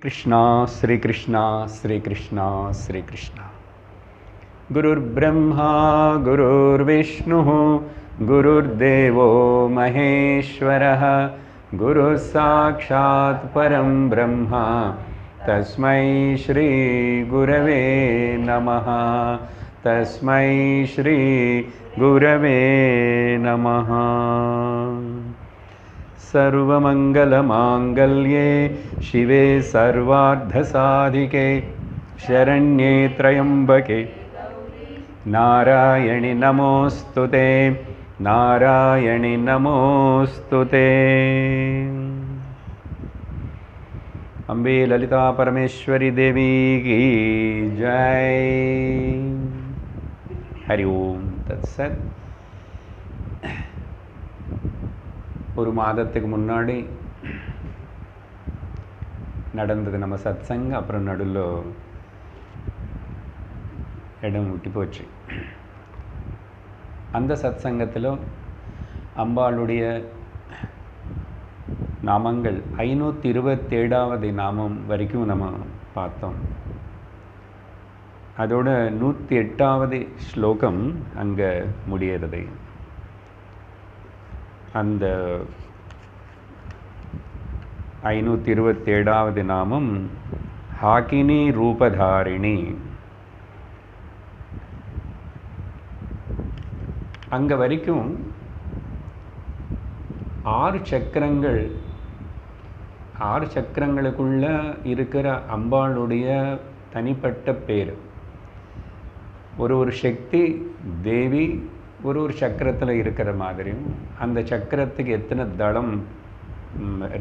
कृष्णा श्री कृष्णा श्री कृष्णा श्री कृष्णा। गुरुर्ब्रह्मा गुरुर्विष्णुः गुरुर्देवो महेश्वरः गुरुः साक्षात् परं ब्रह्म तस्मै श्री गुरवे नमः। तस्मै श्री गुरवे नमः। सर्वमंगलमांगल्ये शिवे सर्वार्धसाधिके शरण्ये त्र्यंबके नारायणि नमोस्तुते नारायणि नमोस्तुते। अम्बे ललिता परमेश्वरी देवी की जय। हरि ओम तत्सत्। ஒரு மாதத்துக்கு முன்னாடி நடந்தது நம்ம சத்சங்க. அப்புறம் நடுவில் இடம் விட்டு போச்சு. அந்த சத்சங்கத்தில் அம்பாளுடைய நாமங்கள் 527வது நாமம் வரைக்கும் நம்ம பார்த்தோம். அதோட 108வது ஸ்லோகம் அங்கே முடியறது. அந்த 527வது நாமம் ஹாகினி ரூபதாரிணி. அங்க வரைக்கும் 6 சக்கரங்கள், 6 சக்கரங்களுக்குள்ள இருக்கிற அம்பாளுடைய தனிப்பட்ட பேர். ஒரு சக்தி தேவி ஒரு சக்கரத்தில் இருக்கிற மாதிரியும், அந்த சக்கரத்துக்கு எத்தனை தளம்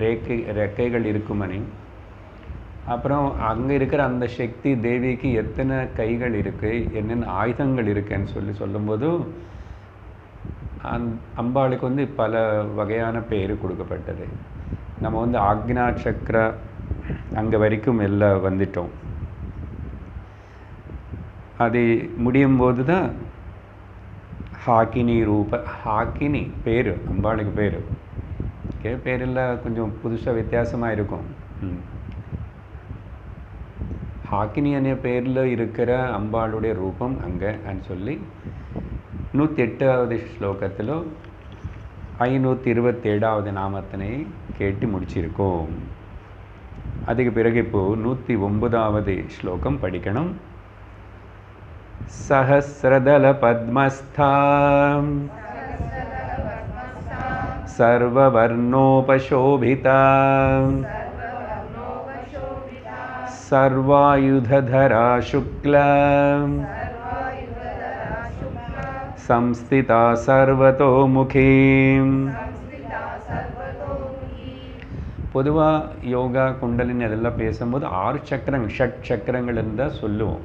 ரெக்கைகள் இருக்குமனி, அப்புறம் அங்கே இருக்கிற அந்த சக்தி தேவிக்கு எத்தனை கைகள் இருக்குது, என்னென்ன ஆயுதங்கள் இருக்குன்னு சொல்லும்போது அம்பாளுக்கு பல வகையான பேர் கொடுக்கப்பட்டது. நம்ம ஆக்ஞா சக்கர அங்கே வரைக்கும் எல்லாம் வந்துட்டோம். அது முடியும் போது தான் ஹாக்கினி ரூப, ஹாக்கினி பேர், அம்பாளுக்கு பேர். ஓகே, பேரெல்லாம் கொஞ்சம் புதுசாக வித்தியாசமாக இருக்கும். ஹாக்கினி அనే பேரில் இருக்கிற அம்பாளுடைய ரூபம் அங்கன்னு சொல்லி 108வது ஸ்லோகத்தில் 527வது நாமத்தினை கேட்டு முடிச்சிருக்கோம். அதுக்கு பிறகு இப்போது 109வது ஸ்லோகம் படிக்கணும். सहस्रदल पद्मस्था सर्ववर्णोपशोभिता सर्वायुधधरा शुक्ला संस्थिता सर्वतोमुखी. பொதுவாக யோகா குண்டலினி அதெல்லாம் பேசும்போது 6 சக்கரங்கள், ஷட் சக்கரங்கள் இருந்தால் சொல்லுவோம்.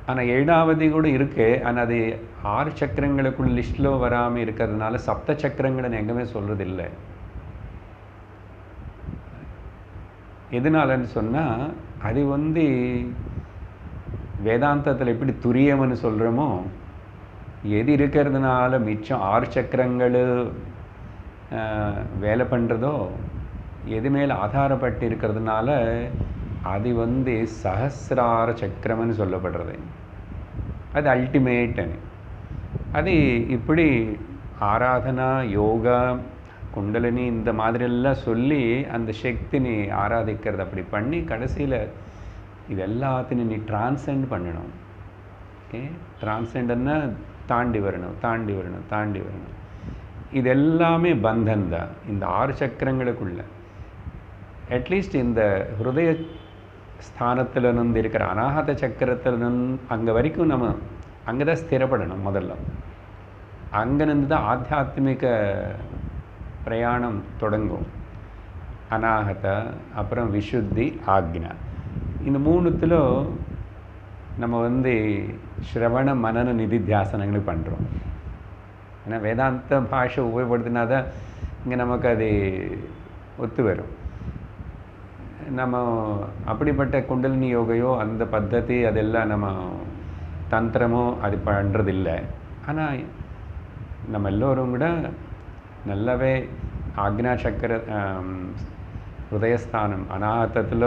ஆனால் 7வது கூட இருக்கு. ஆனால் அது 6 சக்கரங்களுக்குள்ள லிஸ்டில் வராமல் இருக்கிறதுனால சப்த சக்கரங்கள்னு எங்கேயுமே சொல்கிறது இல்லை. எதனாலன்னு சொன்னால், அது வேதாந்தத்தில் எப்படி துரியம்னு சொல்கிறோமோ, எது இருக்கிறதுனால மிச்சம் 6 சக்கரங்கள் வேலை பண்ணுறதோ, எது மேலே ஆதாரப்பட்டு இருக்கிறதுனால அது சஹஸ்ரார சக்கரம்னு சொல்லப்படுறது. அது அல்டிமேட்னு. அது இப்படி ஆராதனா, யோகா, குண்டலினி இந்த மாதிரியெல்லாம் சொல்லி அந்த சக்தி நீ ஆராதிக்கிறது. அப்படி பண்ணி கடைசியில் இது எல்லாத்தையும் நீ டிரான்சென்ட் பண்ணணும். ஓகே, டிரான்சென்ட்னா தாண்டி வரணும், தாண்டி வரணும், தாண்டி வரணும். இது எல்லாமே பந்தன் தான் இந்த 6 சக்கரங்களுக்குள்ள. அட்லீஸ்ட் இந்த ஹிருதய ஸ்தானத்தில் இருக்கிற அநாகத சக்கரத்தில் அங்கே வரைக்கும் நம்ம அங்கே தான் ஸ்திரப்படணும். முதல்ல அங்கேருந்து தான் ஆத்தியாத்மிக பிரயாணம் தொடங்கும். அநாகத, அப்புறம் விசுத்தி, ஆக்ஞா. இந்த 3த்தில் நம்ம ஸ்ரவண மனன நிதித்தியாசனங்கள் பண்ணுறோம். ஏன்னா வேதாந்த பாஷை உபயோகப்படுத்தினா தான் இங்கே நமக்கு அது ஒத்து வரும். நம்ம அப்படிப்பட்ட குண்டலினி யோகையோ அந்த பத்ததி அதெல்லாம் நம்ம தந்திரமோ அது பண்ணுறதில்லை. ஆனால் நம்ம எல்லோரும் கூட நல்லாவே ஆக்ஞா சக்கர ஹிருதயஸ்தானம். அநாகதத்தில்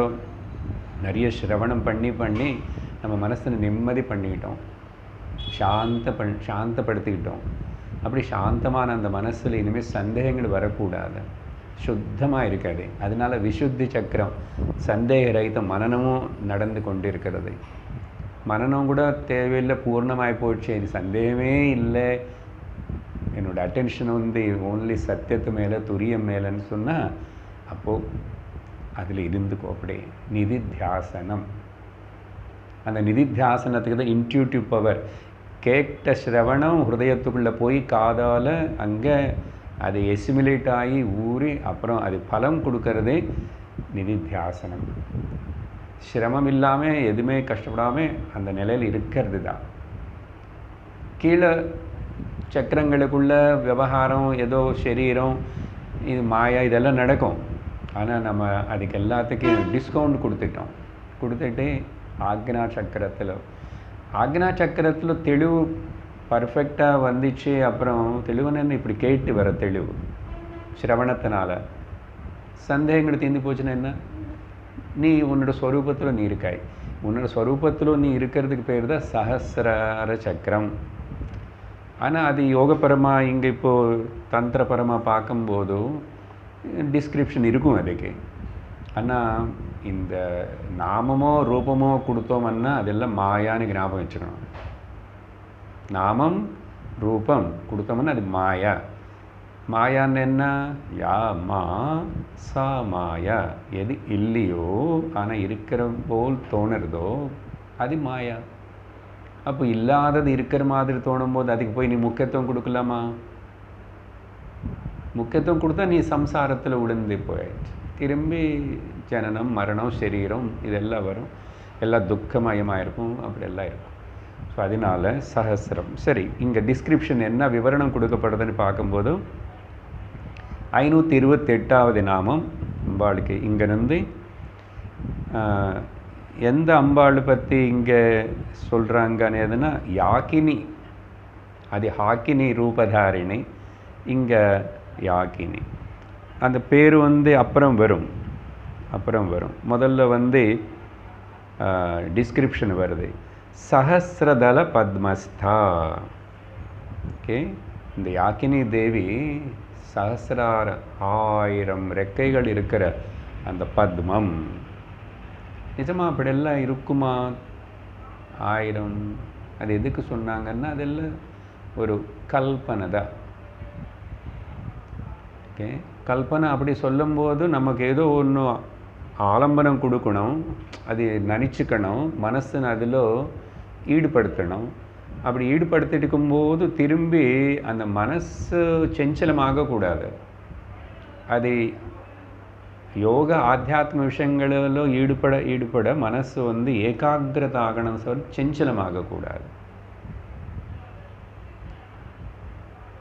நிறைய சிரவணம் பண்ணி நம்ம மனசை நிம்மதி பண்ணிக்கிட்டோம், சாந்தப்படுத்திக்கிட்டோம். அப்படி சாந்தமான அந்த மனசில் இனிமேல் சந்தேகங்கள் வரக்கூடாது, சுத்தமாக இருக்காது. அதனால விசுத்தி சக்கரம், சந்தேக ரகித மனனமும் நடந்து கொண்டு இருக்கிறது. மனனம் கூட தேவையில்லை, பூர்ணமாகி போயிடுச்சு, இது சந்தேகமே இல்லை, என்னோடய அட்டென்ஷன் வந்து ஓன்லி சத்தியத்து மேலே துரியம் மேலேன்னு சொன்னால் அப்போது அதில் இருந்துக்கோ. அப்படி நிதித்தியாசனம். அந்த நிதித்தியாசனத்துக்கு தான் இன்ட்யூட்டிவ் பவர். கேட்ட சிரவணம் ஹிருதயத்துக்குள்ளே போய் காதால் அங்கே அது எசிமுலேட் ஆகி ஊறி அப்புறம் அது பலம் கொடுக்கறதே நிதித்தியாசனம். சிரமம் இல்லாமல் எதுவுமே கஷ்டப்படாமல் அந்த நிலையில் இருக்கிறது தான். கீழே சக்கரங்களுக்குள்ள விவகாரம், ஏதோ சரீரம், இது மாயா, இதெல்லாம் நடக்கும். ஆனால் நம்ம அதுக்கு எல்லாத்துக்கும் டிஸ்கவுண்ட் கொடுத்துட்டு ஆக்னா சக்கரத்தில் தெளிவு பர்ஃபெக்டாக வந்துச்சு. அப்புறம் தெளிவுன்னு இப்படி கேட்டு வர தெளிவு சிரவணத்தினால சந்தேகங்கள் தீர்ந்து போச்சுன்னா என்ன, நீ உன்னோட ஸ்வரூபத்தில் நீ இருக்காய். உன்னோட ஸ்வரூபத்தில் நீ இருக்கிறதுக்கு பேர் தான் சஹஸ்ரார சக்கரம். ஆனால் அது யோகப்பரமாக இங்கே இப்போது தந்திரபரமாக பார்க்கும்போது டிஸ்கிரிப்ஷன் இருக்கும் அதுக்கு. ஆனால் இந்த நாமமோ ரூபமோ கொடுத்தோம்னா அதெல்லாம் மாயான்னு ஞாபகம் வச்சுக்கணும். நாமம் ரூபம் கொடுத்தோம்னா அது மாயா. மாயான்னு என்ன, யா மா சா மாயா. எது இல்லையோ ஆனால் இருக்கிற போல் தோணுறதோ அது மாயா. அப்போ இல்லாதது இருக்கிற மாதிரி தோணும் போது அதுக்கு போய் நீ முக்கியத்துவம் கொடுக்கலாமா? முக்கியத்துவம் கொடுத்தா நீ சம்சாரத்தில் உளுந்து போயிடுச்சு. திரும்பி ஜனனம் மரணம் சரீரம் இதெல்லாம் வரும், எல்லாம் துக்கமயமாக இருக்கும், அப்படியெல்லாம் இருக்கும். ஸோ அதனால சஹஸ்ரம். சரி, இங்கே டிஸ்கிரிப்ஷன் என்ன விவரணம் கொடுக்கப்படுதுன்னு பார்க்கும்போது 528வது நாமம் அம்பாளுக்கு. இங்கேருந்து எந்த அம்பாள் பற்றி இங்கே சொல்கிறாங்கன்னு எதுனா யாக்கினி. அது ஹாக்கினி ரூபதாரிணி, இங்கே யாக்கினி. அந்த பேர் வந்து அப்புறம் வரும். முதல்ல டிஸ்கிரிப்ஷன் வருது. சஹஸ்ரதல பத்மஸ்தா. ஓகே, இந்த யாக்கினி தேவி சஹஸ்ரார 1000 ரெக்கைகள் இருக்கிற அந்த பத்மம். நிஜமாக அப்படியெல்லாம் இருக்குமா? 1000 அது எதுக்கு சொன்னாங்கன்னா அதெல்லாம் ஒரு கல்பனை தான். ஓகே, கல்பனை அப்படி சொல்லும்போது நமக்கு ஏதோ ஒன்று ஆலம்பனம் கொடுக்கணும், அது நினச்சிக்கணும், மனசுன்னு அதில் ஈடுபடுத்தணும். அப்படி ஈடுபடுத்திட்டுக்கும்போது திரும்பி அந்த மனசு செஞ்சலமாகக்கூடாது. அது யோக ஆத்தியாத்ம விஷயங்களில் ஈடுபட மனசு வந்து ஏகாகிரத ஆகணும், சொல்லி செஞ்சலமாகக்கூடாது.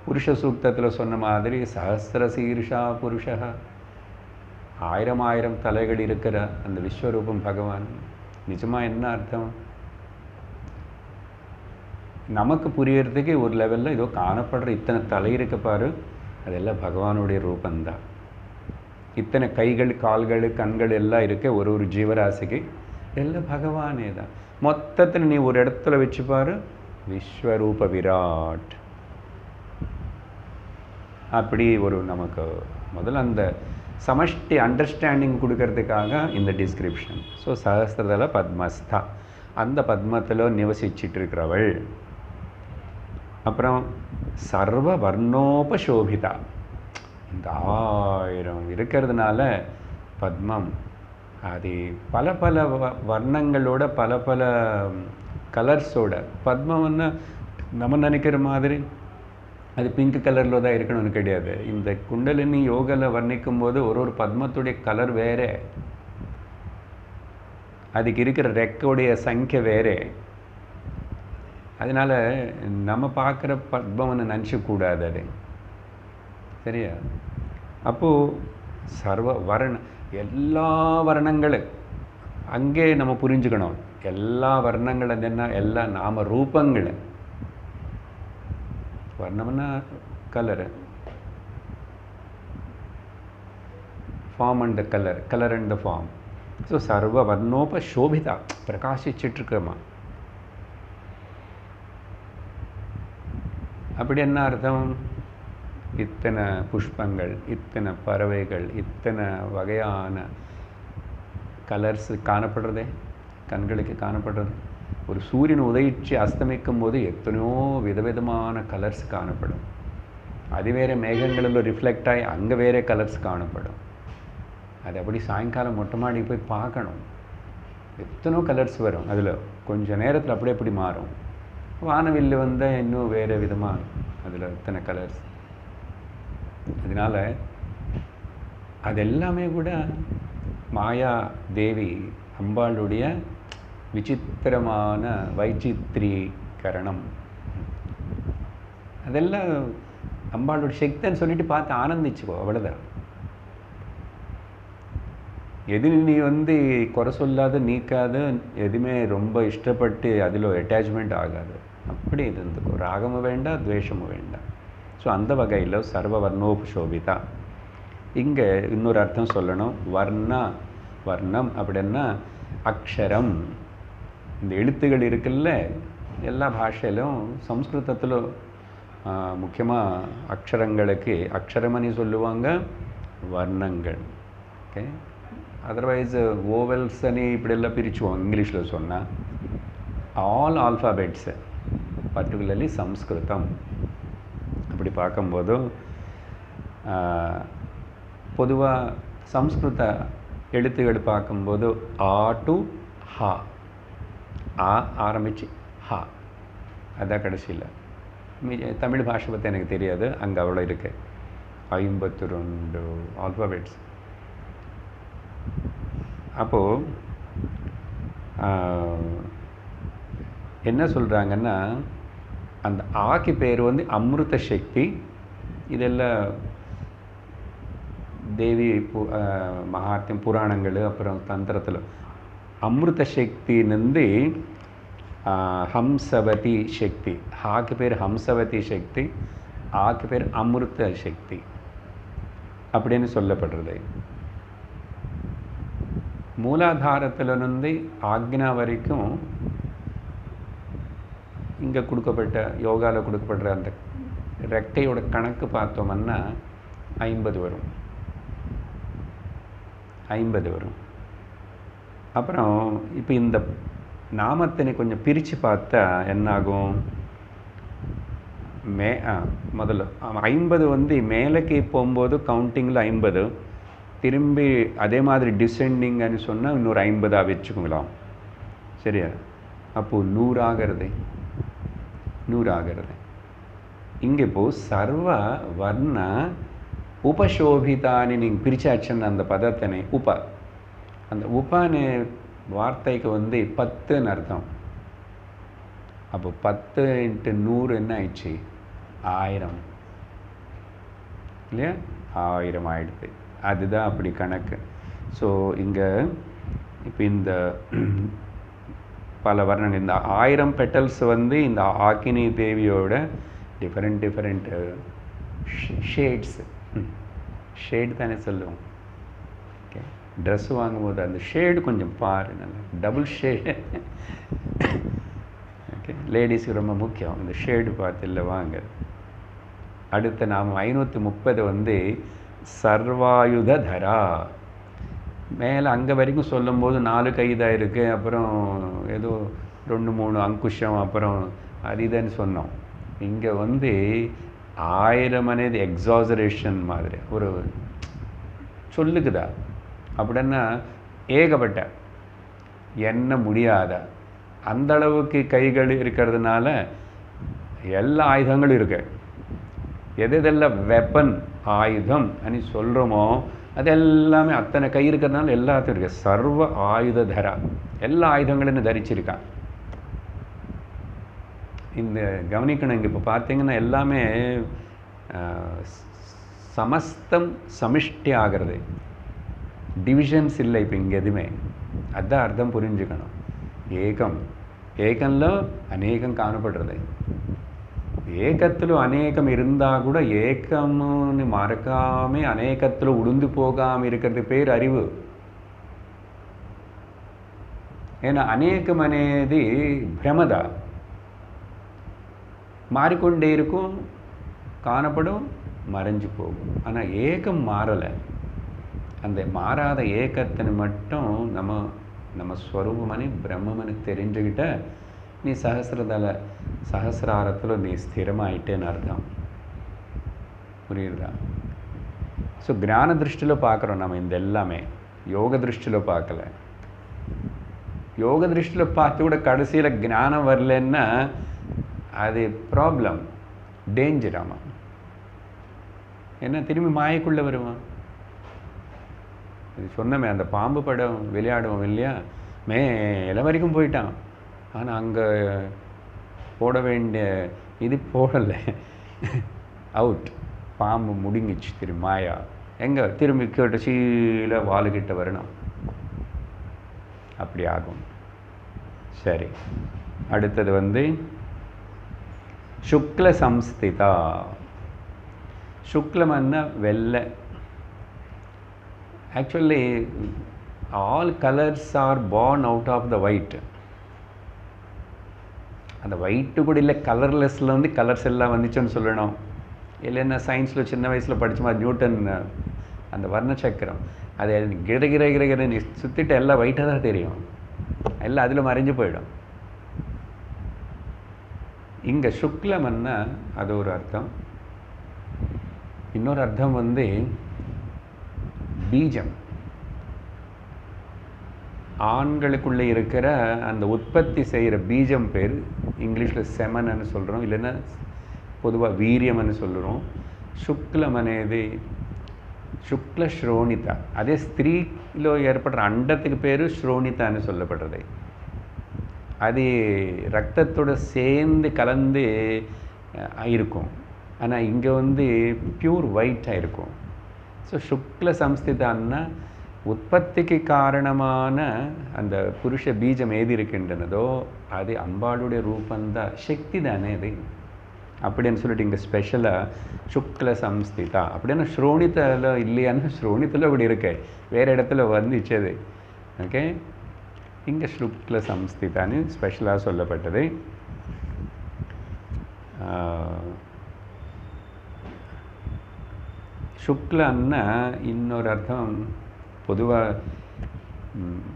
புருஷ சூக்தத்தில் சொன்ன மாதிரி சஹஸ்ர சீர்ஷா புருஷா, 1000 தலைகள் இருக்கிற அந்த விஸ்வரூபம் பகவான். நிஜமாக என்ன அர்த்தம்? நமக்கு புரியறதுக்கு ஒரு லெவலில் ஏதோ காணப்படுற இத்தனை தலை இருக்க பாரு, அதெல்லாம் பகவானுடைய ரூபந்தான். இத்தனை கைகள் கால்கள் கண்கள் எல்லாம் இருக்க ஒரு ஜீவராசிக்கு எல்லாம் பகவானே தான். மொத்தத்தில் நீ ஒரு இடத்துல வச்சு பாரு, விஸ்வரூப விராட். அப்படி ஒரு நமக்கு முதல்ல அந்த சமஷ்டி அண்டர்ஸ்டாண்டிங் கொடுக்கறதுக்காக இந்த டிஸ்கிரிப்ஷன். ஸோ சஹஸ்ரதல பத்மஸ்தா, அந்த பத்மத்தில் நிவசிச்சுட்டு இருக்கிறவள். அப்புறம் சர்வ வர்ணோபசோபிதா. இந்த 1000 இருக்கிறதுனால பத்மம் அது பல வர்ணங்களோட பல கலர்ஸோட. பத்மம்னா நம்ம நினைக்கிற மாதிரி அது பிங்க் கலரில் தான் இருக்கணும்னு கிடையாது. இந்த குண்டலினி யோகாவில் வர்ணிக்கும் போது ஒரு பத்மத்துடைய கலர் வேறு, அதுக்கு இருக்கிற ரெக்கோடைய சங்கிய வேறு. அதனால் நம்ம பார்க்குற பத்மம்னு நினச்சக்கூடாது அது, சரியா? அப்போது சர்வ எல்லா வர்ணங்களும் அங்கே நம்ம புரிஞ்சுக்கணும். எல்லா வர்ணங்களும் என்ன, எல்லா நாம ரூபங்கள். வர்ணம்னா colour. Form and the colour, colour and the form. So சர்வ வர்ணோபசோபிதா, பிரகாசிச்சிட்ருக்கமா. அப்படி என்ன அர்த்தம்? இத்தனை புஷ்பங்கள், இத்தனை பறவைகள், இத்தனை வகையான கலர்ஸ் காணப்படுறதே, கண்களுக்கு காணப்படுறது. ஒரு சூரியன் உதயிச்சு அஸ்தமிக்கும் போது எத்தனையோ விதவிதமான கலர்ஸ் காணப்படும். அது வேறு மேகங்களில் ரிஃப்ளெக்ட் ஆகி அங்கே வேறு கலர்ஸ் காணப்படும். அது அப்படி சாயங்காலம் மொட்டை மாடி போய் பார்க்கணும். எத்தனோ கலர்ஸ் வரும். அதில் கொஞ்சம் நேரத்தில் அப்படி அப்படி மாறும். வானவில்லு வந்தால் இன்னும் வேறு விதமாக அதில் எத்தனை கலர்ஸ். அதனால் அதெல்லாமே கூட மாயா தேவி அம்பாளுடைய விசித்திரமான வைச்சித்ரீகரணம். அதெல்லாம் அம்பாளுடைய சக்தின்னு சொல்லிட்டு பார்த்து ஆனந்திச்சுக்கோ, அவ்வளோதான். எது நீ குறை சொல்லாத, நீக்காத, எதுவுமே ரொம்ப இஷ்டப்பட்டு அதில் அட்டாச்மெண்ட் ஆகாது. அப்படி இருந்துக்கோ. ராகமும் வேண்டாம், துவேஷமும் வேண்டாம். ஸோ அந்த வகையில் சர்வ வர்ணோபசோபிதா. இங்கே இன்னொரு அர்த்தம் சொல்லணும். வர்ணா, வர்ணம் அப்படின்னா அக்ஷரம். இந்த எழுத்துகள் இருக்குல்ல, எல்லா பாஷையிலும் சம்ஸ்கிருதத்தில் முக்கியமாக அக்ஷரங்களுக்கு அக்ஷரமணி சொல்லுவாங்க, வர்ணங்கள். ஓகே, அதர்வைஸ் ஓவல்ஸ் அனி இப்படியெல்லாம் பிரிச்சுவோம் இங்கிலீஷில் சொன்னால். ஆல் ஆல்ஃபாபெட்ஸ், பர்டிகுலர்லி சம்ஸ்கிருதம். அப்படி பார்க்கும்போது பொதுவாக சம்ஸ்கிருத எழுத்துக்கள் பார்க்கும்போது ஆ டு ஹா, ஆ ஆரம்பித்து ஹா, அதான் கடைசியில். தமிழ் பாஷை பற்றி எனக்கு தெரியாது, அங்கே அவ்வளோ இருக்கு. 52 ஆல்ஃபாபெட்ஸ். அப்போது என்ன சொல்கிறாங்கன்னா, அந்த ஆக்கு பேர் அமிர்த சக்தி. இதெல்லாம் தேவி மகாத்மியம் புராணங்கள் அப்புறம் தந்திரத்தில் அமிர்த சக்தின்னு ஹம்சவதி சக்தி. ஆக்கு பேர் ஹம்சவதி சக்தி, ஆக்கு பேர் அமிர்த சக்தி அப்படின்னு சொல்லப்படுறது. மூலாதாரத்திலிருந்து ஆக்ஞா வரைக்கும் இங்கே கொடுக்கப்பட்ட யோகாவில் கொடுக்கப்படுற அந்த ரெக்கையோட கணக்கு பார்த்தோம்னா 50 வரும். 50 வரும். அப்புறம் இப்போ இந்த நாமத்தினை கொஞ்சம் பிரித்து பார்த்தா என்னாகும்? முதல்ல 50 மேலக்கு போகும்போது கவுண்டிங்கில் 50, திரும்பி அதே மாதிரி டிசெண்டிங்னு சொன்னால் இன்னொரு 50 வச்சுக்கோங்களாம். சரியா? அப்போது 100 ஆகிறது. 100 ஆகிறது. இங்கே இப்போது சர்வ வர்ண உபசோபிதான்னு நீங்கள் பிரிச்சாச்சுன்னு அந்த பதத்தினை உப, அந்த உபான்னு வார்த்தைக்கு 10ன்னு அர்த்தம். அப்போ 10 × 100 என்ன ஆயிடுச்சு? 1000 இல்லையா? 1000 ஆயிடுது. அதுதான் அப்படி கணக்கு. ஸோ இங்கே இப்போ இந்த பல வர்ணங்கள், இந்த 1000 பெட்டல்ஸ் இந்த ஆக்கினி தேவியோட டிஃப்ரெண்ட் ஷேட்ஸ். ஷேடு தானே சொல்லுவோம். ஓகே, ட்ரெஸ் வாங்கும்போது அந்த ஷேடு கொஞ்சம் பாரு, நல்லா டபுள் ஷேடு. ஓகே, லேடிஸுக்கு ரொம்ப முக்கியம் இந்த ஷேடு பார்த்து இல்லை வாங்க. அடுத்து நாம் 530 சர்வாயுத தரா. மேலே அங்கே வரைக்கும் சொல்லும்போது 4 கை தான் இருக்குது, அப்புறம் ஏதோ 2-3 அங்குஷம், அப்புறம் அதுன்னு சொன்னோம். இங்கே 1000 అనేది எக்ஸாசரேஷன் மாதிரி ஒரு சொல்லுக்குதா. அப்படின்னா ஏகப்பட்ட என்ன முடியாத அந்த அளவுக்கு கைகள் இருக்கிறதுனால எல்லா ஆயுதங்களும் இருக்கு. எதெல்லாம் வெப்பன் ஆயுதம் அனி சொல்கிறோமோ அது எல்லாமே அத்தனை கை இருக்கிறதுனால எல்லாத்தையும் இருக்கு. சர்வ ஆயுத தரா, எல்லா ஆயுதங்களையும் தரிச்சிருக்கான். இந்த கவனிக்கணும். இங்கே இப்போ பார்த்தீங்கன்னா எல்லாமே சமஸ்தம் சமிஷ்டி ஆகிறது, டிவிஷன்ஸ் இல்லை இப்போ இங்கே எதுவுமே. அதுதான் அர்த்தம் புரிஞ்சுக்கணும். ஏகம், ஏகம்ல அநேகம் காணப்படுறது. ఏకత్తులు అనేకం இருந்தா கூட ஏக்கம்னு மறக்காம அநேகத்தில் உளுந்து போகாமல் இருக்கிறது பேர் அறிவு. ஏன்னா அநேகம் అనేది భ్రమద, மாறிக்கொண்டே இருக்கும், காணப்படும், மறைஞ்சு போகும். ஆனால் ஏகம் மாறலை. அந்த மாறாத ஏக்கத்தை மட்டும் நம்ம ஸ்வரூபமனி பிரம்மமனி தெரிஞ்சுக்கிட்ட நீ சஹசிராரத்தில் நீ ஸ்திரமாயிட்டேன்னு அர்த்தம். புரியுதா? ஸோ ஞான திருஷ்டியில் பார்க்குறோம் நம்ம இந்த எல்லாமே, யோக திருஷ்டியில் பார்க்கல. யோக திருஷ்டியில் பார்த்து கூட கடைசியில் ஞானம் வரலன்னா அது ப்ராப்ளம், டேஞ்சர். ஆமாம், என்ன திரும்பி மாயக்குள்ளே வருவான். இது சொன்னமே, அந்த பாம்பு படம் விளையாடுவோம் இல்லையா, மேலே வரைக்கும் போயிட்டான், ஆனால் அங்கே போட வேண்டிய இது போடலை, அவுட். பாம்பு முடிங்கிச்சு. திரும்பி மாயா எங்கே திரும்பி கேட்ட சீல வாளுகிட்ட வரணும், அப்படி ஆகும். சரி, அடுத்தது சுக்ல சம்ஸ்திதா. சுக்லம்னா வெள்ளை. Actually all colours are born out of the white. அந்த ஒயிட்டு கூட இல்லை, கலர்லெஸ்ஸில் கலர்ஸ் எல்லாம் வந்துச்சுன்னு சொல்லணும். இல்லைன்னா சயின்ஸில் சின்ன வயசில் படித்த மாதிரி நியூட்டன் அந்த வர்ணச்சக்கரம், அது கிர நீ சுற்றிட்டு எல்லாம் ஒயிட்டாக தான் தெரியும், எல்லாம் அதில் மறைஞ்சு போயிடும். இங்கே சுக்லம்னா அது ஒரு அர்த்தம். இன்னொரு அர்த்தம் பீஜம். ஆண்களுக்குள்ளே இருக்கிற அந்த உற்பத்தி செய்கிற பீஜம் பேர் இங்கிலீஷில் செமன்னு சொல்கிறோம், இல்லைன்னா பொதுவாக வீரியம்னு சொல்கிறோம். சுக்லம் అనేది சுக்ல ஸ்ரோணிதா. அதே ஸ்திரீలో ஏற்படுற அண்டத்துக்கு பேர் ஸ்ரோணிதான்னு சொல்லப்படுறது. அது ரத்தத்தோட சேர்ந்து கலந்து இருக்கும், ஆனால் இங்கே பியூர் ஒயிட்டாக இருக்கும். ஸோ சுக்ல சம்ஸ்திதான்னா உற்பத்திக்கு காரணமான அந்த புருஷ பீஜம் ஏது இருக்கின்றனதோ அது அம்பாளுடைய ரூபந்தான், சக்தி தானே அது. அப்படின்னு சொல்லிட்டு இங்கே ஸ்பெஷலாக சுக்ல சம்ஸ்திதா அப்படின்னா ஸ்ரோணித்தில் இல்லையான்னு, ஸ்ரோணித்தில் அப்படி இருக்கு, வேறு இடத்துல வந்துச்சது. ஓகே, இங்கே சுக்ல சம்ஸ்திதான்னு ஸ்பெஷலாக சொல்லப்பட்டது. சுக்லன்னா இன்னொரு அர்த்தம் பொதுவாக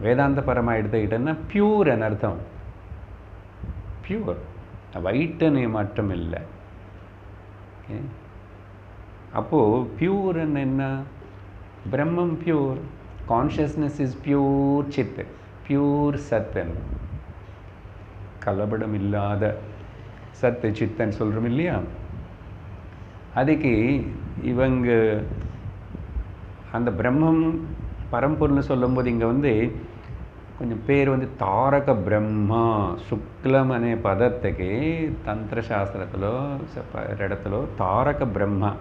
வேதாந்த பரமாக எடுத்துக்கிட்டேன்னா பியூர்னு அர்த்தம். பியூர், ஒயிட்டுன்னு மட்டும் இல்லை. அப்போது பியூர்ன்னு என்ன? பிரம்மம் பியூர், கான்ஷியஸ்னஸ் இஸ் பியூர் சித், பியூர் சத்தன், கலபடம் இல்லாத சத்து சித்தன் சொல்கிறோம் இல்லையா. அதுக்கு இவங்க அந்த பிரம்மம் பரம்பொருள்னு சொல்லும்போது இங்கே கொஞ்சம் பேர் தாரக பிரம்மா. சுக்லம் అనే పదத்துக்கு தந்திர சாஸ்திரத்திலோ இடத்துல தாரக பிரம்மா,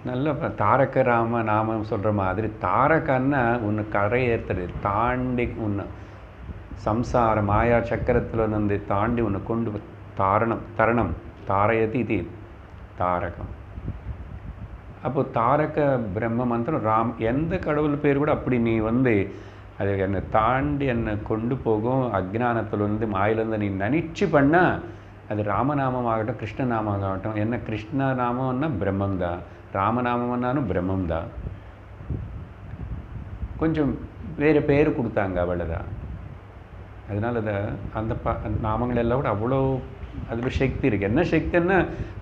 நல்ல தாரக ராம நாமம் சொல்கிற மாதிரி. தாரகன்னா உன்னை கரையேற்றுறது, தாண்டி உன்னை சம்சார மாயா சக்கரத்தில் தாண்டி உன்னை கொண்டு தரணம் தாரயதி இது தாரகம். அப்போது தாரக பிரம்ம மந்திரம் ராம், எந்த கடவுள் பேர் கூட அப்படி நீ அது என்னை தாண்டி என்னை கொண்டு போகும் அஜ்ஞானத்தில் மாயிலேருந்து நீ நினச்சி பண்ணால் அது ராமநாமம் ஆகட்டும் கிருஷ்ணநாமம் ஆகட்டும். என்ன கிருஷ்ணநாமம்னா பிரம்மம் தான், ராமநாமம்னாலும் பிரம்மம் தான், கொஞ்சம் வேறு பேர் கொடுத்தாங்க அவ்வளோதான். அதனால் அந்த நாமங்கள் எல்லாம் கூட அவ்வளோ அதில் சக்தி இருக்குது. என்ன சக்தின்னா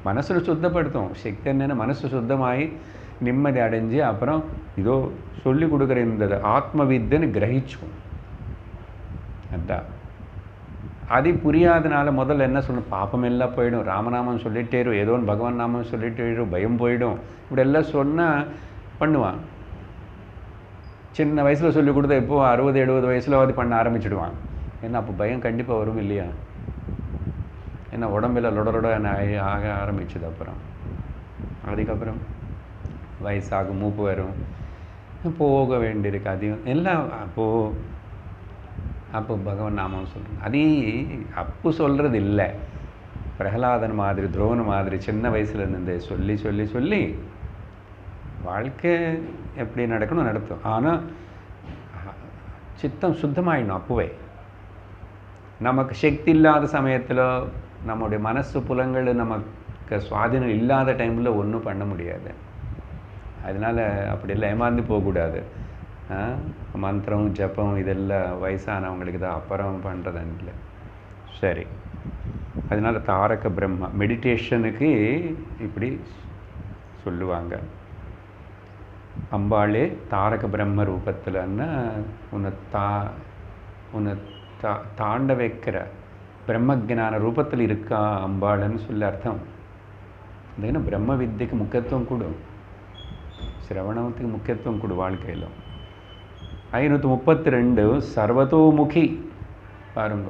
மனசில் சுத்தப்படுத்தும். சக்தி என்னென்னா மனசு சுத்தமாகி நிம்மதி அடைஞ்சு அப்புறம் இதோ சொல்லி கொடுக்குற இந்த ஆத்ம வித்தைன்னு கிரகிச்சுக்கும். அதான் அது புரியாதனால முதல்ல என்ன சொல்லணும், பாப்பம் எல்லாம் போயிடும், ராமநாமம் சொல்லிட்டேரும், ஏதோ ஒன்று பகவான் நாமம் சொல்லிட்டேரும், பயம் போயிடும், இப்படி எல்லாம் சொன்னால் பண்ணுவான். சின்ன வயசில் சொல்லி கொடுத்தா இப்போது 60-70 வயசில் அது பண்ண ஆரம்பிச்சிடுவான். ஏன்னா அப்போ பயம் கண்டிப்பாக வரும் இல்லையா. ஏன்னா உடம்பில் லொடலொட ஆக ஆரம்பிச்சது. அப்புறம் அதுக்கப்புறம் வயசாகும், மூப்பு வரும், போக வேண்டியிருக்கு. அதையும் எல்லாம் அப்போ பகவான் நாமம் சொல்கிறேன். அது அப்பு சொல்கிறது இல்லை, பிரகலாதன் மாதிரி துரோண மாதிரி சின்ன வயசுல இருந்து சொல்லி சொல்லி சொல்லி வாழ்க்கை எப்படி நடக்கணும் நடத்தும். ஆனால் சித்தம் சுத்தமாயிடணும். அப்போவே நமக்கு சக்தி இல்லாத சமயத்தில், நம்முடைய மனசு புலங்கள் நமக்கு சுவாதீனம் இல்லாத டைமில் ஒன்றும் பண்ண முடியாது. அதனால் அப்படியெல்லாம் ஏமாந்து போகக்கூடாது. மந்திரம் ஜப்பம் இதெல்லாம் வயசானவங்களுக்கு தான் அப்புறம் பண்ணுறதுன்னு இல்லை. சரி, அதனால் தாரக பிரம்மா மெடிடேஷனுக்கு இப்படி சொல்லுவாங்க. அம்பாளே தாரக பிரம்ம ரூபத்தில்னா உன்னை தாண்ட வைக்கிற பிரம்மஜான ரூபத்தில் இருக்கா அம்பாள்னு சொல்லி அர்த்தம். அதுனா பிரம்ம வித்தியக்கு முக்கியத்துவம் கொடு, சிரவணத்துக்கு முக்கியத்துவம் கொடு வாழ்க்கையில். 532 சர்வதோமுகி பாருங்க.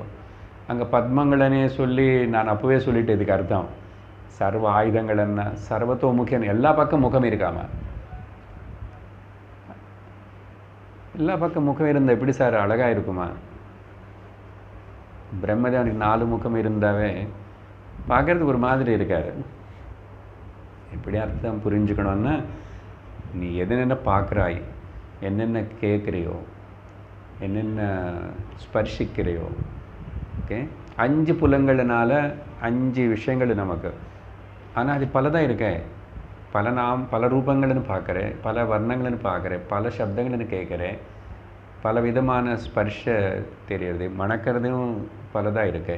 அங்கே பத்மங்களனே சொல்லி நான் அப்போவே சொல்லிட்டு, இதுக்கு அர்த்தம் சர்வ ஆயுதங்கள் என்ன சர்வத்தோமுகின்னு. எல்லா பக்கம் முகம் இருக்காம, எல்லா பக்கம் முகம் இருந்தால் எப்படி சார் அழகாக இருக்குமா? பிரம்மதேவனுக்கு 4 முகம் இருந்தாவே பார்க்கறதுக்கு ஒரு மாதிரி இருக்காரு. எப்படி அர்த்தம் புரிஞ்சுக்கணும்னா, நீ என்னென்ன பார்க்குறாய், என்னென்ன கேட்குறியோ, என்னென்ன ஸ்பர்ஷிக்கிறையோ, ஓகே 5 புலங்கள்னால 5 விஷயங்கள் நமக்கு. ஆனால் அது பலதான் இருக்கே, பல ரூபங்கள்னு பார்க்குறேன், பல வர்ணங்கள்னு பார்க்குறேன், பல சப்தங்கள்னு கேட்குறேன், பல விதமான ஸ்பர்ஷ தெரியுது, மணக்கிறதும் பலதாக இருக்கு.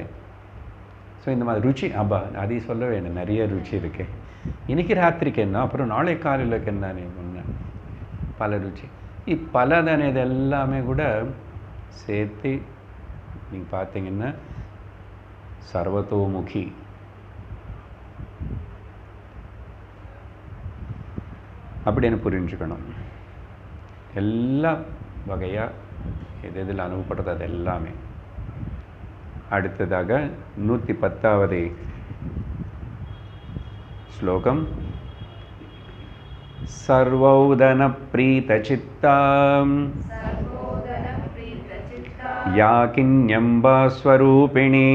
ஸோ இந்த மாதிரி ருச்சி அதையும் சொல்ல வேணும். நிறைய ருச்சி இருக்கு. இன்னைக்கு ராத்திரிக்கு என்ன, அப்புறம் நாளை காலையிலுக்கு என்ன, முன்ன பல ருச்சி பலதானே. இது எல்லாமே கூட சேர்த்து நீங்கள் பார்த்தீங்கன்னா சர்வத்தோமுகி. அப்படின்னு புரிஞ்சுக்கணும். எல்லா வகையாக எது எதில் அனுபவப்படுறது அது எல்லாமே. அடுத்ததாக 110வது ஸ்லோகம். சர்வோதன பிரீத சித்தாம் யாகின்யம்பா ஸ்வரூபிணி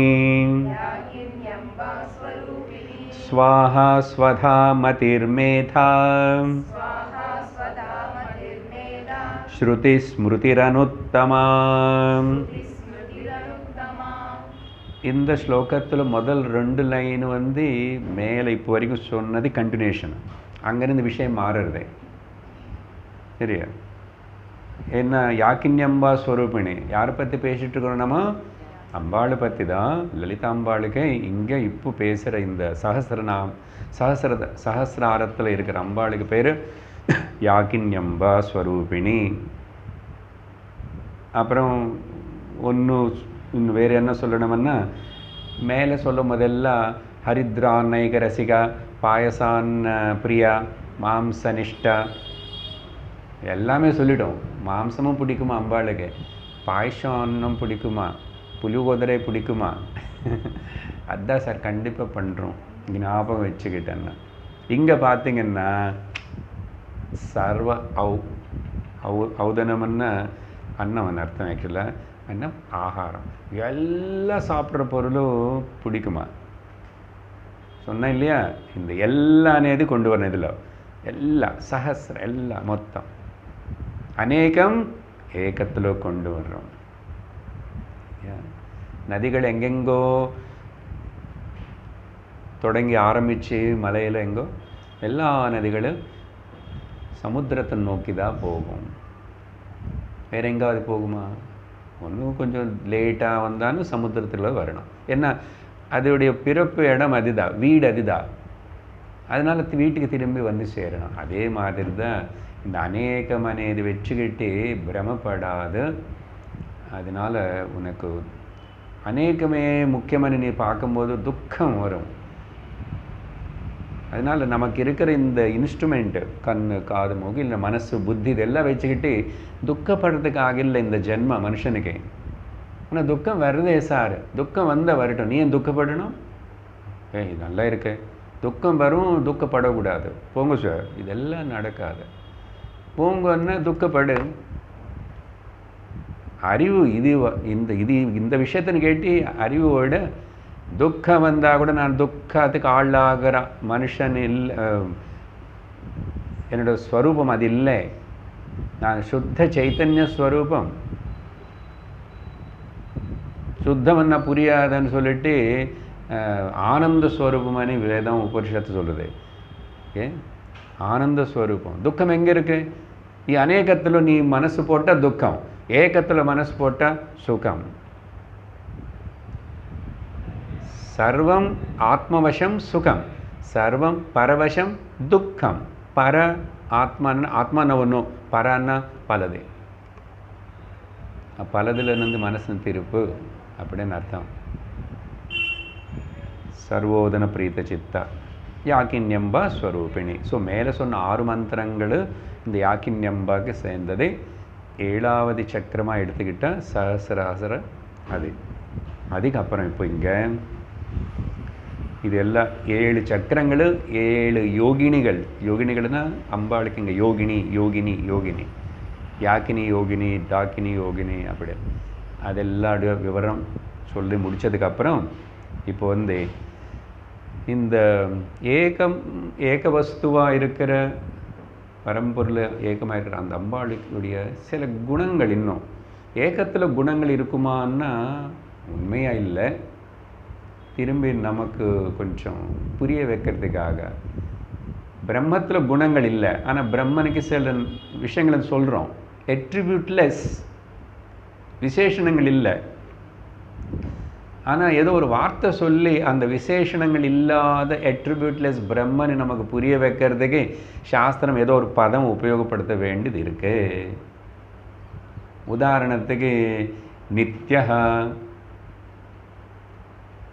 ஸ்வாஹா ஸ்வதா மதிர்மேதா ஸ்ருதி ஸ்மிருதிரனுத்தமா. இந்த ஸ்லோகத்தில் முதல் 2 லைன் மேலே இப்போ வரைக்கும் சொன்னது கண்டினியூஷன். அங்கேருந்து விஷயம் மாறுறது சரியா? என்ன யாக்கின்யம்பா ஸ்வரூபிணி யாரை பற்றி பேசிகிட்டு இருக்கிறோம்? நம்ம அம்பாளை பற்றி தான். லலிதாம்பாளுக்கு இங்கே இப்போ பேசுகிற இந்த சஹஸ்ராரத்தில் இருக்கிற அம்பாளுக்கு பேர் யாக்கின்யம்பா ஸ்வரூபிணி. அப்புறம் இன்னும் வேறு என்ன சொல்லணும்னா, மேலே சொல்லும் போதெல்லாம் ஹரித்ரான் நைக ரசிகா, பாயசான் பிரியா, மாம்சனிஷ்டா எல்லாமே சொல்லிட்டோம். மாம்சமும் பிடிக்குமா அம்பாளுக்கு, பாயசம் பிடிக்குமா, புலிகோதரை பிடிக்குமா? அதுதான் சார் கண்டிப்பாக பண்ணுறோம். ஞாபகம் வச்சுக்கிட்டேன்னா இங்கே பார்த்தீங்கன்னா சர்வ ஔதனம்னா அன்னம் அர்த்தம். ஆக்சுவலாக அன்னம் ஆகாரம். எல்லாம் சாப்பிட்ற பொருளும் பிடிக்குமா சொன்னேன் இல்லையா? இந்த எல்லா நேது கொண்டு வரணும். இதில் எல்லாம் சஹஸ்ரம் எல்லாம் மொத்தம் அநேகம் ஏகத்தில் கொண்டு வர்றோம். நதிகள் எங்கெங்கோ தொடங்கி ஆரம்பித்து மலையில் எங்கோ எல்லா நதிகளும் சமுத்திரத்தை நோக்கி தான் போகும். வேறு எங்காவது போகுமா? ஒன்றும் கொஞ்சம் லேட்டாக வந்தாலும் சமுத்திரத்தில் வரணும். ஏன்னா அதோடைய பிறப்பு இடம் அதுதான், வீடு அதுதான். அதனால் வீட்டுக்கு திரும்பி வந்து சேரணும். அதே மாதிரி தான் இந்த அநேகம் అనేది வச்சுக்கிட்டு பிரமப்படாது. அதனால் உனக்கு அநேகமே முக்கியமான நீ பார்க்கும்போது துக்கம் வரும். அதனால் நமக்கு இருக்கிற இந்த இன்ஸ்ட்ருமெண்ட்டு கண்ணு காது மூக்கு இல்லை மனசு புத்தி இதெல்லாம் வச்சுக்கிட்டு துக்கப்படுறதுக்காக இல்லை இந்த ஜென்ம மனுஷனுக்கு. ஆனால் துக்கம் வருதே சார், துக்கம் வந்தால் வரட்டும், நீ ஏன் துக்கப்படணும்? இது நல்லா இருக்கு, துக்கம் வரும், துக்கப்படக்கூடாது. போங்க சார், இதெல்லாம் நடக்காது. போங்கன்னா துக்கப்படு. அறிவு இந்த விஷயத்தின்னு கேட்டு அறிவோட துக்கம் வந்தால் கூட நான் துக்கத்துக்கு ஆளாகிற மனுஷன் இல்லை, என்னோட ஸ்வரூபம் அது இல்லை. நான் சுத்த சைத்தன்ய ஸ்வரூபம். சுத்தம்னா புரியாதுன்னு சொல்லிட்டு ஆனந்த ஸ்வரூபமானு வேதம் உபனிஷத்து சொல்லுது. ஓகே, ஆனந்த ஸ்வரூபம். துக்கம் எங்கே இருக்கு? நீ அநேகத்தில் நீ மனசு போட்டால் துக்கம், ஏகத்தில் மனசு போட்டால் சுகம். சர்வம் ஆத்மவசம் சுகம், சர்வம் பரவசம் துக்கம். பர ஆத்மான ஆத்மான ஒன்று, பரான்னா பலது. பலதுலேருந்து மனசு திருப்பு அப்படின்னு அர்த்தம். சர்வோதன பிரீத்த சித்தா யாக்கின்யம்பா ஸ்வரூபிணி. ஸோ மேலே சொன்ன 6 மந்திரங்கள் இந்த யாக்கின்யம்பாக்கு சேர்ந்தது. 7வது சக்கரமாக எடுத்துக்கிட்டால் சஹசிராசர அது. அதுக்கப்புறம் இப்போ இங்கே இது எல்லாம் 7 சக்கரங்கள், 7 யோகினிகள். யோகினிகள்னா அம்பாளுக்கு இங்கே யோகினி யோகினி யோகினி, யாக்கினி யோகினி, டாக்கினி யோகினி, அப்படி அதெல்லாம் விவரம் சொல்லி முடித்ததுக்கப்புறம் இப்போ வந்து இந்த ஏக வஸ்துவாக இருக்கிற பரம்பொருள் ஏகமாக இருக்கிற அந்த அம்பாளுக்குடைய சில குணங்கள், இன்னும் ஏகத்தில் குணங்கள் இருக்குமான்னா உண்மையாக இல்லை. திரும்பி நமக்கு கொஞ்சம் புரிய வைக்கிறதுக்காக, பிரம்மத்தில் குணங்கள் இல்லை, ஆனால் பிரம்மனுக்கு சில விஷயங்களை சொல்கிறோம். எட்ரிபியூட்லெஸ், விசேஷணங்கள் இல்லை. ஆனால் ஏதோ ஒரு வார்த்தை சொல்லி அந்த விசேஷணங்கள் இல்லாத எட்ரிபியூட்லெஸ் பிரம்மனை நமக்கு புரிய வைக்கிறதுக்கு சாஸ்திரம் ஏதோ ஒரு பதம் உபயோகப்படுத்த வேண்டியது இருக்கு. உதாரணத்துக்கு நித்யா,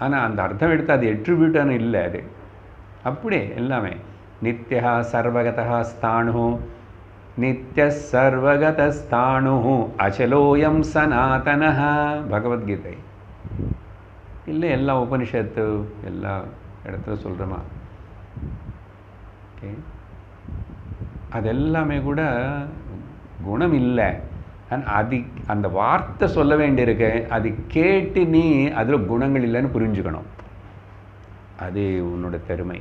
ஆனால் அந்த அர்த்தம் எடுத்து அது எட்ரிபியூட்டானு இல்லை. அது அப்படி எல்லாமே நித்யா சர்வகதா ஸ்தாணு, நித்ய சர்வகத ஸ்தாணு அச்சலோயம் சனாதனஹ, பகவத்கீதை இல்லை, எல்லா உபனிஷத்து எல்லா இடத்துல சொல்கிறோமா. ஓகே, அதெல்லாமே கூட குணம் இல்லை. அது அந்த வார்த்தை சொல்ல வேண்டியிருக்கு, அது கேட்டு நீ அதில் குணங்கள் இல்லைன்னு புரிஞ்சுக்கணும். அது உன்னோட பெருமை.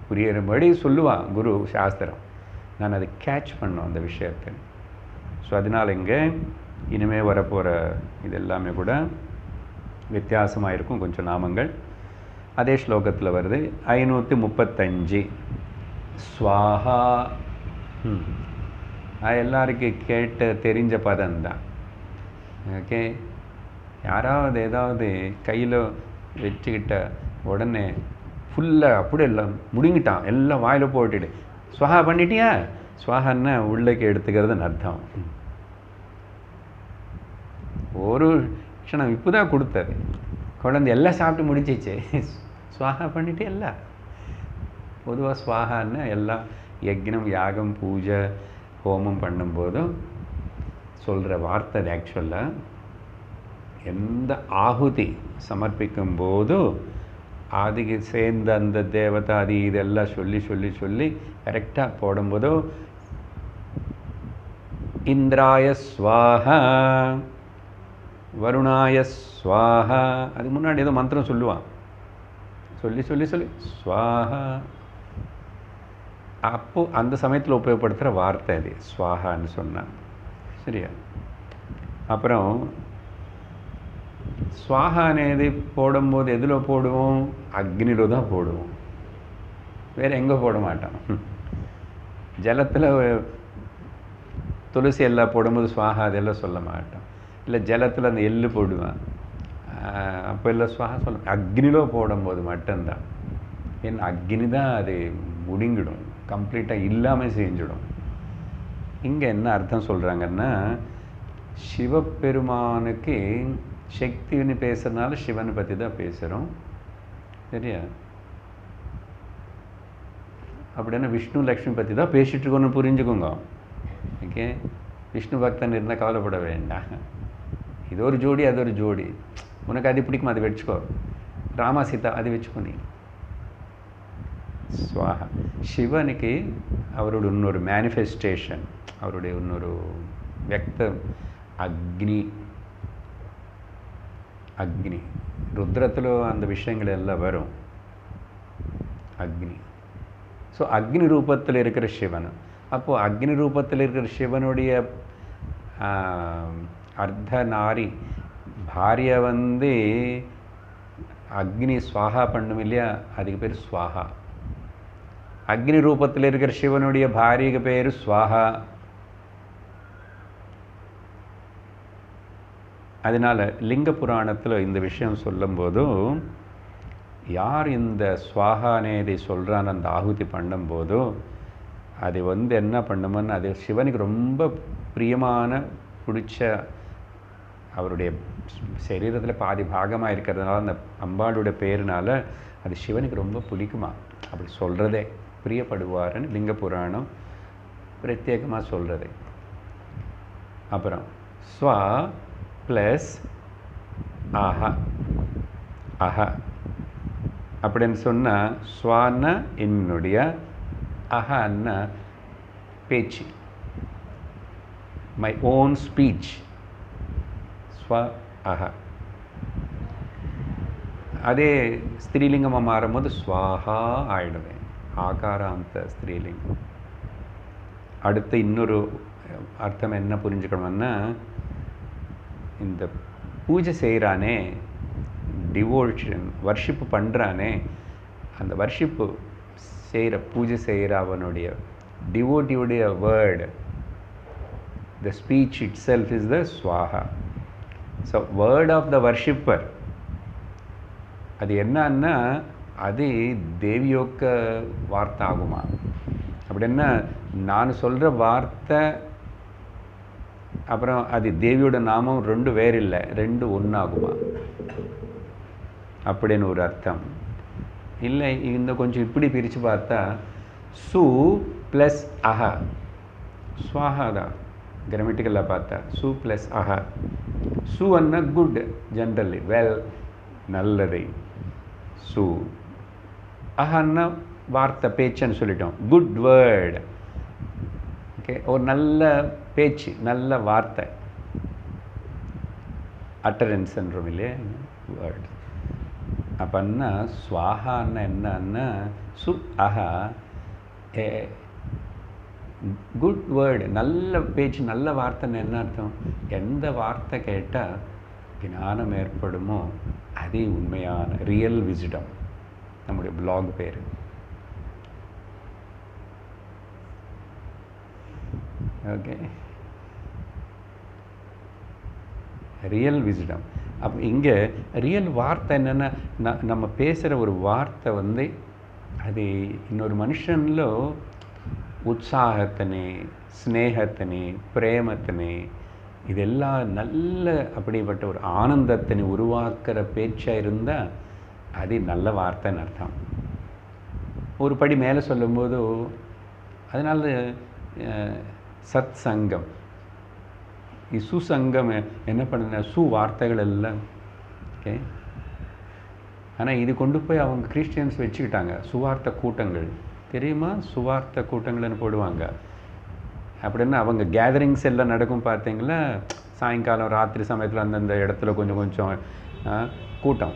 புரியுறபடி சொல்லுவான் குரு சாஸ்திரம், நான் அதை கேட்ச் பண்ணோம் அந்த விஷயத்தை. ஸோ அதனால் இங்கே இனிமேல் வரப்போகிற இது எல்லாமே கூட வித்தியாசமாக இருக்கும் கொஞ்சம் நாமங்கள். அதே ஸ்லோகத்தில் வருது 535 ஸ்வாஹா. எல்லாருக்கும் கேட்ட தெரிஞ்ச பதம்தான். ஓகே, யாராவது ஏதாவது கையில் வச்சுக்கிட்ட உடனே ஃபுல்லாக அப்படி எல்லாம் முடிங்கிட்டான், எல்லாம் வாயில் போட்டுட்டு ஸ்வாஹா பண்ணிட்டியா, ஸ்வாஹான்னா உள்ளக்கு எடுத்துக்கிறதுன்னு அர்த்தம். ஒரு க்ஷணம் இப்போ தான் கொடுத்தது, குழந்தை எல்லாம் சாப்பிட்டு முடிச்சிச்சு, ஸ்வாஹா பண்ணிட்டு எல்லாம். பொதுவாக ஸ்வாஹான்னு எல்லாம் யக்னம் யாகம் பூஜை ஹோமம் பண்ணும்போதும் சொல்கிற வார்த்தை. அது ஆக்சுவலாக எந்த ஆகுதி சமர்ப்பிக்கும் போதும் அதுக்கு சேர்ந்த அந்த தேவதை அது இதெல்லாம் சொல்லி சொல்லி சொல்லி கரெக்டாக போடும்போதோ இந்திராய ஸ்வாஹா வருணாய ஸ்வாஹா, அதுக்கு முன்னாடி ஏதோ மந்திரம் சொல்லுவான், சொல்லி சொல்லி சொல்லி ஸ்வாஹா. அப்போ அந்த சமயத்தில் உபயோகப்படுத்துகிற வார்த்தை அது ஸ்வாஹான்னு சொன்னான். சரியா? அப்புறம் ஸ்வாஹா అనేది போடும்போது எதில் போடுவோம்? அக்னியில தான் போடுவோம், வேறு எங்கே போட மாட்டோம். ஜலத்தில் துளசி எல்லாம் போடும்போது ஸ்வாஹா அதெல்லாம் சொல்ல மாட்டோம். இல்லை ஜலத்தில் அந்த எள்ளு போடுவேன், அப்போ எல்லாம் ஸ்வாஹா சொல்ல. அக்னியில போடும்போது மட்டும்தான். ஏன்னா அக்னி தான் அது முடிங்கிடும், கம்ப்ளீட்டாக இல்லாமல் செஞ்சிடும். இங்கே என்ன அர்த்தம் சொல்கிறாங்கன்னா, சிவபெருமானுக்கு சக்தின்னு பேசுறதுனால சிவனை பற்றி தான் பேசுகிறோம். சரியா? அப்படின்னா விஷ்ணு லக்ஷ்மி பற்றி தான் பேசிகிட்டு இருக்கோன்னு புரிஞ்சுக்கோங்க. ஓகே, விஷ்ணு பக்தன் இருந்தால் கவலைப்பட வேண்டாம். இது ஒரு ஜோடி அது ஒரு ஜோடி, உனக்கு அது பிடிக்குமா அது வச்சுக்கோ, ராமா சீதா அது வச்சுக்கோ நீ. ஸ்வாஹா சிவனுக்கு அவரோட இன்னொரு மேனிஃபெஸ்டேஷன், அவருடைய இன்னொரு வியக்தம் அக்னி. அக்னி. ருத்ரத்தில் அந்த விஷயங்கள் எல்லாம் வரும். அக்னி. ஸோ அக்னி ரூபத்தில் இருக்கிற சிவன். அப்போது அக்னி ரூபத்தில் இருக்கிற சிவனுடைய அர்த்த நாரி பாரிய வந்து அக்னி ஸ்வாஹா பண்ணும் இல்லையா, அதுக்கு பேர் ஸ்வாஹா. அக்னி ரூபத்தில் இருக்கிற சிவனுடைய பாரியக்கு பேர் ஸ்வாஹா. அதனால் லிங்க புராணத்தில் இந்த விஷயம் சொல்லும்போதும் யார் இந்த ஸ்வாஹானேதை சொல்கிறான்னு அந்த ஆகுதி பண்ணும்போதும் அது வந்து என்ன பண்ணுமோன்னு, அது சிவனுக்கு ரொம்ப பிரியமான பிடிச்ச அவருடைய சரீரத்தில் பாதி பாகமாக இருக்கிறதுனால அந்த அம்பாளுடைய பேருனால அது சிவனுக்கு ரொம்ப பிடிக்குமா, அப்படி சொல்கிறதே பிரியப்படுவாருன்னு லிங்க புராணம் பிரத்யேகமாக சொல்கிறது. அப்புறம் ஸ்வா ப்ளஸ் அஹ. அஹ அப்படின்னு சொன்னால் ஸ்வான்னா என்னுடைய, அஹன்னா பேச்சு, மை ஓன் ஸ்பீச். ஸ்வ அஹ. அதே ஸ்திரீலிங்கமாக மாறும்போது ஸ்வாஹா ஆயிடுவேன், ஆகாராந்த ஸ்திரீலிங்கம். அடுத்து இன்னொரு அர்த்தம் என்ன புரிஞ்சுக்கணும்னா, இந்த பூஜை செய்கிறானே, டிவோஷன் வர்ஷிப்பு பண்ணுறானே, அந்த வர்ஷிப்பு செய்கிற பூஜை செய்கிற அவனுடைய டிவோட்டியுடைய word, the speech itself is the ஸ்வாஹா. So word of the worshipper அது என்னன்னா அது தேவியோக்க வார்த்தை ஆகுமா. அப்படின்னா நான் சொல்கிற வார்த்தை அப்புறம் அது தேவியோட நாமம் ரெண்டு வேறு இல்லை, ரெண்டு ஒன்றாகுமா அப்படின்னு ஒரு அர்த்தம். இல்லை இந்த கொஞ்சம் இப்படி பிரித்து பார்த்தா சு ப்ளஸ் அஹ, ஸ்வாஹா தான் கிராமட்டிக்கலாக பார்த்தா சு ப்ளஸ் அஹ. சு அன்னா குட், ஜென்ரலி வெல், நல்லதை. சு அஹன்னா வார்த்தை பேச்சுன்னு சொல்லிட்டோம், குட் வேர்டு. ஓகே, ஒரு நல்ல பேச்சு, நல்ல வார்த்தை, அட்டரன்ஸ்ன்றோம் இல்லையா வேர்டு. அப்பன்னா ஸ்வாஹான்னா என்னன்னா சு அஹ, ஏ குட் வேர்டு, நல்ல பேச்சு, நல்ல வார்த்தைன்னு என்ன அர்த்தம்? எந்த வார்த்தை கேட்டால் ஞானம் ஏற்படுமோ அதே உண்மையான ரியல் விஸ்டம். நம்முடைய பிளாக் பேர். Okay, real wisdom. அப்போ இங்கே ரியல் வார்த்தை என்னென்னா, நம்ம பேசுகிற ஒரு வார்த்தை வந்து அது இன்னொரு மனுஷனில் உற்சாகத்தினே, ஸ்னேகத்தினே, பிரேமத்தினே, இதெல்லாம் நல்ல அப்படிப்பட்ட ஒரு ஆனந்தத்தினை உருவாக்குற பேச்சாக இருந்தால் அது நல்ல வார்த்தைன்னு அர்த்தம். ஒரு படி மேலே சொல்லும்போது அதனால் சத் சங்கம், சுசங்கம் என்ன பண்ணுன சு வார்த்தைகள் எல்லாம். ஓகே, ஆனால் இது கொண்டு போய் அவங்க கிறிஸ்டியன்ஸ் வச்சுக்கிட்டாங்க, சுவார்த்த கூட்டங்கள் தெரியுமா, சுவார்த்த கூட்டங்கள்னு போடுவாங்க. அப்படின்னா அவங்க கேதரிங்ஸ் எல்லாம் நடக்கும் பார்த்தீங்களா, சாயங்காலம் ராத்திரி சமயத்தில் அந்தந்த இடத்துல கொஞ்சம் கொஞ்சம் கூட்டம்,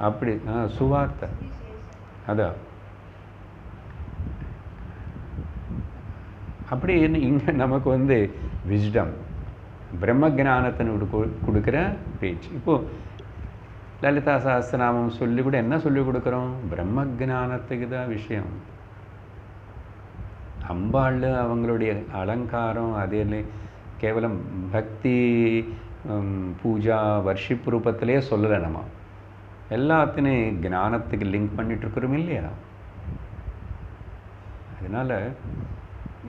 அப்படி சுவார்த்தை. அதான் அப்படி இங்கே நமக்கு வந்து விஸ்டம், பிரம்ம ஜானத்தினோடு கொடுக்குற பேச்சு. இப்போது லலிதா சஹஸ்ரநாமம் சொல்லி கூட என்ன சொல்லிக் கொடுக்குறோம்? பிரம்ம ஜானத்துக்கு தான் விஷயம். அம்பாள் அவங்களுடைய அலங்காரம் அதில் கேவலம் பக்தி பூஜா வர்ஷிப் ரூபத்திலே சொல்லலை, நம்ம எல்லாத்தையும் ஞானத்துக்கு லிங்க் பண்ணிகிட்ருக்குறோம் இல்லையா. அதனால்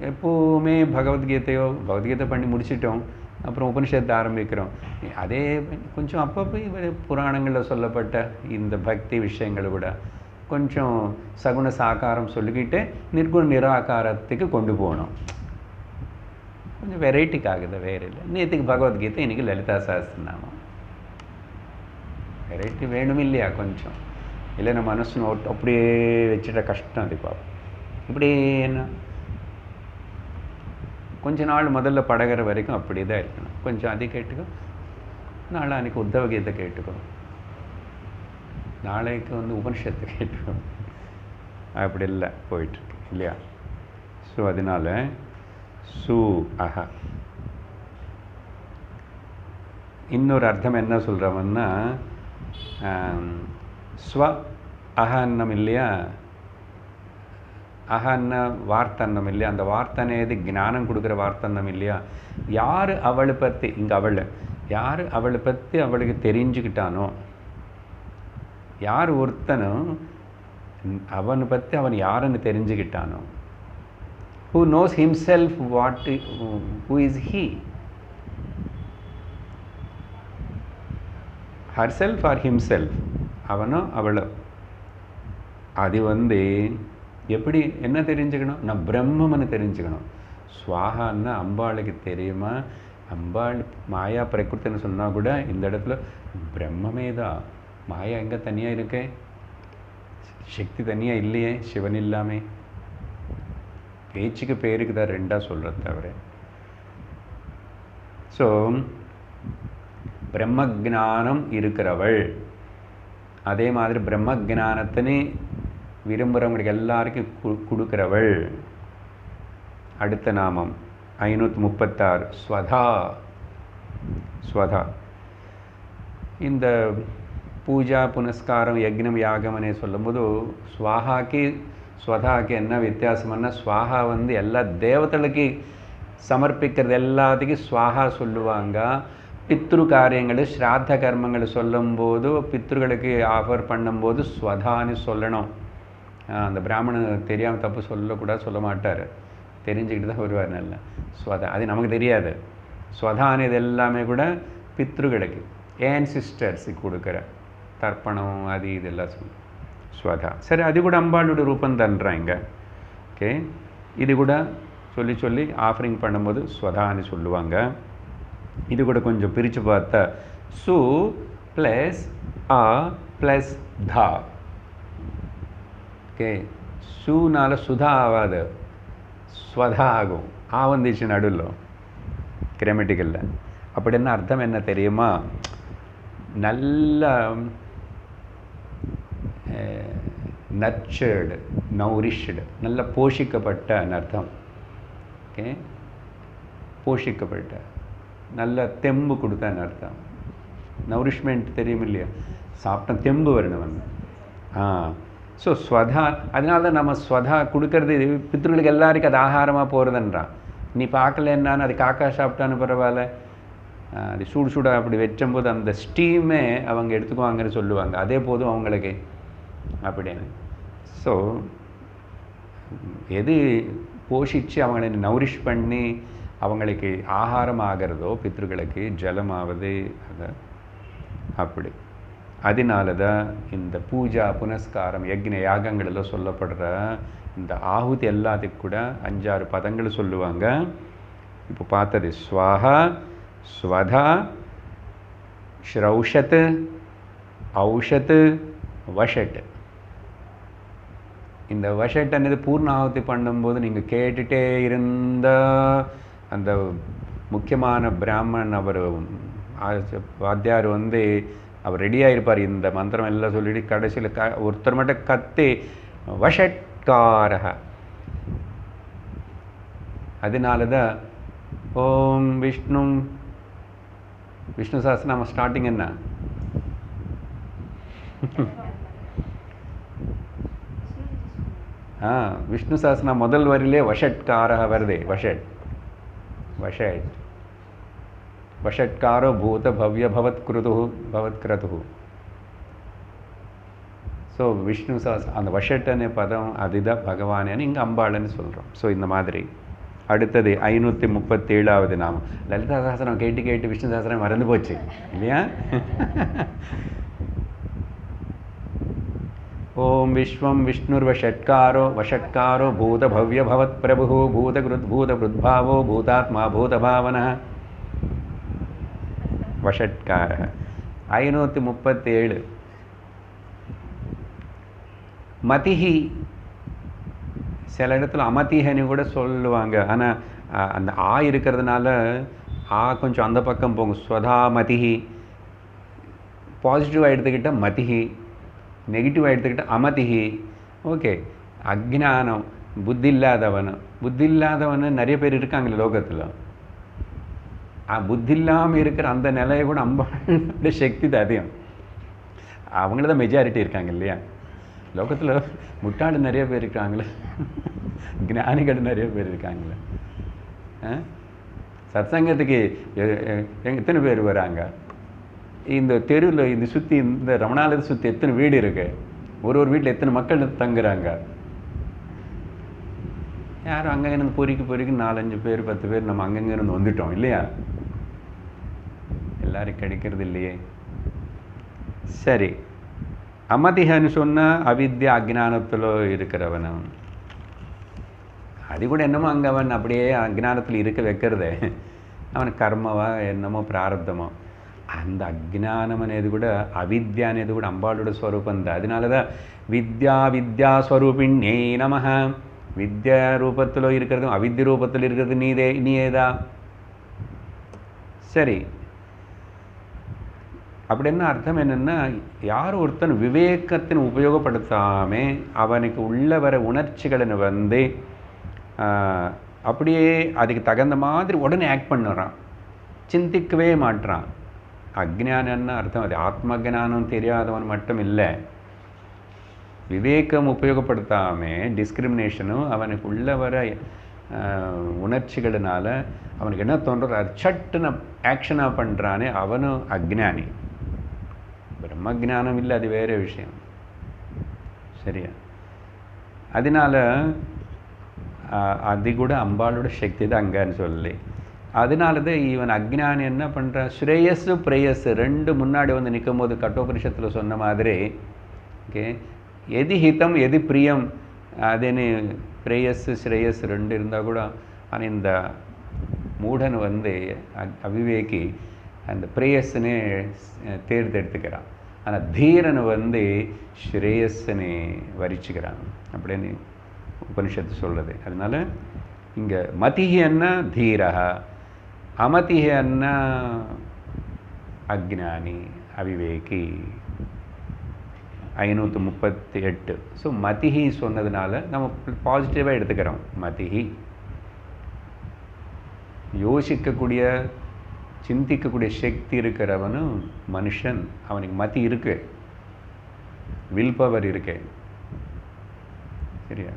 எப்போவுமே பகவத்கீதை பண்ணி முடிச்சிட்டோம், அப்புறம் உபனிஷத்தை ஆரம்பிக்கிறோம். அதே கொஞ்சம் அப்பப்போ புராணங்களில் சொல்லப்பட்ட இந்த பக்தி விஷயங்களை விட கொஞ்சம் சகுன சாகாரம் சொல்லிக்கிட்டு நிர்குண நிராகாரத்துக்கு கொண்டு போகணும். கொஞ்சம் வெரைட்டிக்காகுது, வேறு இல்லை. நேற்றுக்கு பகவத்கீதை, இன்றைக்கி லலிதா சஹஸ்ரநாமம். வெரைட்டி வேணும் இல்லையா கொஞ்சம்? இல்லை நம்ம மனசு அப்படியே வச்சுட்ட கஷ்டம். அது பார்ப்போம் இப்படி என்ன கொஞ்ச நாள் முதல்ல பழகிற வரைக்கும் அப்படி தான் இருக்கணும். கொஞ்சம் அது கேட்டுக்கும் நாளான்னைக்கு உத்தவ கீதை கேட்டுக்கோ, நாளைக்கு உபனிஷத்தை கேட்டுக்கோ. அப்படி இல்லை போயிட்டுருக்கு இல்லையா? ஸோ அதனால் சு அஹ. இன்னொரு அர்த்தம் என்ன சொல்கிறவன்னா, ஸ்வ அஹன்னம் இல்லையா, அஹன்ன வார்த்தன்னம் இல்லையா, அந்த வார்த்தனேது ஞானம் கொடுக்குற வார்த்தன்னம் இல்லையா. யார் அவளை பற்றி, இங்கே யார் அவளை பற்றி அவளுக்கு தெரிஞ்சுக்கிட்டானோ, யார் ஒருத்தனும் அவனை பற்றி அவன் யாருன்னு தெரிஞ்சுக்கிட்டானோ, who knows himself who is he, herself or himself, அவனோ அவளோ, அது எப்படி என்ன தெரிஞ்சுக்கணும், நான் பிரம்மம்னு தெரிஞ்சுக்கணும். ஸ்வாகான்னா அம்பாளுக்கு தெரியுமா, அம்பாள் மாயா பிரகிருத்தின்னு சொன்னால் கூட இந்த இடத்துல பிரம்மமே தான். மாயா எங்கே தனியாக இருக்கே, சக்தி தனியாக இல்லையே சிவன் இல்லாமல். பேச்சுக்கு பேருக்கு தான் ரெண்டாக சொல்கிறது தவிர. ஸோ பிரம்மஜானம் இருக்கிறவள், அதே மாதிரி பிரம்மஜானத்தினே விரும்புகிறவங்களுக்கு எல்லாருக்கும் கொடுக்குறவள். அடுத்த நாமம் 536 ஸ்வதா. ஸ்வதா இந்த பூஜா புனஸ்காரம் யக்னம் யாகம்னே சொல்லும்போது ஸ்வாஹாக்கு ஸ்வதாக்கு என்ன வித்தியாசம்னா, ஸ்வாஹா எல்லா தேவதைகளுக்கு சமர்ப்பிக்கிறது எல்லாத்துக்கும் ஸ்வாஹா சொல்லுவாங்க. பித்ரு காரியங்கள் ஸ்ராத்த கர்மங்கள் சொல்லும்போது பித்ருகளுக்கு ஆஃபர் பண்ணும்போது ஸ்வதான்னு சொல்லணும். அந்த பிராமணன் தெரியாமல் தப்பு சொல்லக்கூடாது, சொல்ல மாட்டார், தெரிஞ்சுக்கிட்டு தான் வருவார். நல்ல ஸ்வதா அது நமக்கு தெரியாது. ஸ்வதான்னு இது எல்லாமே கூட பித்ருகளுக்கு ஏன்சிஸ்டர்ஸுக்கு கொடுக்குற தர்ப்பணம் அது இதெல்லாம் சொல்லு ஸ்வதா. சரி, அது கூட அம்பாளோட ரூபம் தன்றாங்க. ஓகே, இது கூட சொல்லி சொல்லி ஆஃபரிங் பண்ணும்போது ஸ்வதான்னு சொல்லுவாங்க. இது கூட கொஞ்சம் பிரித்து பார்த்தா சு ப்ளஸ் அ ப்ளஸ் தா. ஓகே, சூனால சுதா ஆகாது, ஸ்வதா ஆகும். வந்துச்சு நடுவில் கிராமட்டிக்கலில். அப்படின்னா அர்த்தம் என்ன தெரியுமா, நல்ல நர்ச்சர்டு, நௌரிஷ்டு, நல்ல போஷிக்கப்பட்ட அர்த்தம். ஓகே, போஷிக்கப்பட்ட நல்ல தெம்பு கொடுத்தான்னு அர்த்தம். நௌரிஷ்மெண்ட் தெரியும் இல்லையா, சாப்பிட்ட தெம்பு வரணும். ஸோ ஸ்வதா, அதனால தான் நம்ம ஸ்வதா கொடுக்கறது பித்ருகளுக்கு எல்லாருக்கும் அது ஆகாரமாக போகிறதுன்றான். நீ பார்க்கலன்னான்னு அது காக்கா சாப்பிட்டான்னு பரவாயில்ல, அது சூடு சூடாக அப்படி வச்சும்போது அந்த ஸ்டீமே அவங்க எடுத்துக்குவாங்கன்னு சொல்லுவாங்க. அதே போதும் அவங்களுக்கு அப்படின்னு. ஸோ எது போஷித்து அவங்களை நௌரிஷ் பண்ணி அவங்களுக்கு ஆகாரம் ஆகிறதோ பித்ருகளுக்கு ஜலமாவது அது அப்படி. அதனால தான் இந்த பூஜா புனஸ்காரம் யக்ஞ யாகங்களில் சொல்லப்படுற இந்த ஆகுதி எல்லாத்துக்கு கூட 5-6 பதங்கள் சொல்லுவாங்க. இப்போ பார்த்தது ஸ்வாஹா, ஸ்வதா, ஸ்ரௌஷத், ஔஷத், வஷட். இந்த வஷட் అనేది பூர்ண ஆகுதி பண்ணும்போது நீங்கள் கேட்டுகிட்டே இருந்த அந்த முக்கியமான பிராமணன் அவர் வாத்தியார் அவர் ரெடியாக இருப்பார். இந்த மந்திரம் எல்லாம் சொல்லிட்டு கடைசியில் ஒருத்தர் மட்டும் கத்தி வஷட்காரக. அதனால தான் ஓம் விஷ்ணு சஹஸ்ரநாம ஸ்டார்டிங் என்ன, விஷ்ணு சஹஸ்ரநாம முதல் வரியிலே வஷட்காரக வருது. வஷட் வஷட்காரோ பூத பவ்ய பவத்கிருது. ஸோ விஷ்ணு அந்த வஷட்டனே பதம் அதுதான் பகவானேன்னு இங்கே அம்பாளன்னு சொல்கிறோம். ஸோ இந்த மாதிரி. அடுத்தது 537வது நாமம். லலிதா சஹஸ்ரம் கேட்டு விஷ்ணு சஹஸ்ரம் மறந்து போச்சு இல்லையா? ஓம் விஸ்வம் விஷ்ணுர்வஷட்காரோ வஷட்காரோ பூத பவ்ய பவத் பிரபு பூதகிருத்பூதபாவோ பூதாத்மா பூதபாவன வஷட்கார. 537 மதிஹி. சில இடத்துல அமதிஹன்னு கூட சொல்லுவாங்க. ஆனால் அந்த இருக்கிறதுனால கொஞ்சம் அந்த பக்கம் போகும். ஸ்வதா மதிஹி, பாசிட்டிவாக எடுத்துக்கிட்டால் மதிஹி, நெகட்டிவாக எடுத்துக்கிட்டால் அமதிஹி. ஓகே, அஜ்ஞானம், புத்தி இல்லாதவன் நிறைய பேர் இருக்காங்களே லோகத்தில். புத்தி இல்லாமல் இருக்கிற அந்த நிலையை கூட அம்பாளோட சக்தி தான் அதிகம். அவங்கள தான் மெஜாரிட்டி இருக்காங்க இல்லையா லோகத்தில். முட்டாள் நிறைய பேர் இருக்காங்களே, ஞானிகள் நிறைய பேர் இருக்காங்களே. சத்சங்கத்துக்கு எத்தனை பேர் வராங்க? இந்த தெருவில் இந்த சுற்றி, இந்த ரமணாலயத்தை சுற்றி எத்தனை வீடு இருக்கு? ஒரு வீட்டில் எத்தனை மக்கள் தங்குறாங்க? யாரும் அங்கங்கிருந்து பொறிக்கு 4-5 பேர் 10 பேர் நம்ம அங்கங்கிருந்து வந்துட்டோம் இல்லையா? எல்லாரும் கிடைக்கிறது இல்லையே. சரி, அமதிஹன்னு சொன்னால் அவித்யா அஜ்ஞானத்தில் இருக்கிறவன். அது கூட என்னமோ அங்கே அவன் அப்படியே அஜ்ஞானத்தில் இருக்க வைக்கிறதே, அவன் கர்மவா என்னமோ பிராரப்தமோ. அந்த அஜ்ஞானம் అనేది కూడా అవిద్య అనేది కూడా అంబాళోட స్వరూపం தான். அதனால தான் வித்யா ஸ்வரூபிண்யே நமஹ. வித்யா ரூபத்தில் இருக்கிறதும் அவித்ய ரூபத்தில் இருக்கிறது நீயேதா. சரி, அப்படின்னா அர்த்தம் என்னென்னா, யார் ஒருத்தன் விவேகத்தின் உபயோகப்படுத்தாமல் அவனுக்கு உள்ள வர உணர்ச்சிகளை வந்து அப்படியே அதுக்கு தகுந்த மாதிரி உடனே ஆக்ட் பண்ணுறான், சிந்திக்கவே மாட்டான். அஜ்ஞானம்னு அர்த்தம் அது ஆத்மஜானம் தெரியாதவன் மட்டும் இல்லை, விவேகம் உபயோகப்படுத்தாமல் டிஸ்கிரிமினேஷனும் அவனுக்கு உள்ள வர உணர்ச்சிகளினால அவனுக்கு என்ன தோன்றது அது சட்டுன்னு ஆக்ஷனாக பண்ணுறானே அவனும் அஜ்ஞானி. பிரம்மஜானம் இல்லை, அது வேறு விஷயம். சரியா? அதனால் அது கூட அம்பாளோட சக்தி தான் அங்கன்னு சொல்லி, அதனால தான் இவன் அஜ்ஞானி என்ன பண்ணுறான், ஸ்ரேயஸு பிரேயஸு ரெண்டு முன்னாடி வந்து நிற்கும் போது கட்டோபனிஷத்தில் சொன்ன மாதிரி, ஓகே, எது ஹிதம் எது பிரியம் அதுன்னு பிரேயஸு ஸ்ரேயஸ் ரெண்டு இருந்தால் கூட, ஆனால் இந்த மூடன் வந்து அவிவேகி அந்த பிரேயஸ்னே தேர்ந்தெடுத்துக்கிறான், ஆனால் தீரனை வந்து ஸ்ரேயஸ்னே வரிச்சுக்கிறான் அப்படின்னு உபனிஷத்து சொல்லுது. அதனால இங்கே மதிஹி அன்னா தீரஹ, அமதிஹி அன்னா அஜ்ஞானி அவிவேகி. 538. ஸோ மதிஹி சொன்னதுனால நம்ம பாசிட்டிவாக எடுத்துக்கிறோம். மதிஹி யோசிக்கக்கூடிய சிந்திக்கக்கூடிய சக்தி இருக்கிறவனும் மனுஷன், அவனுக்கு மதி இருக்கு, வில் பவர் இருக்கு. சரியா?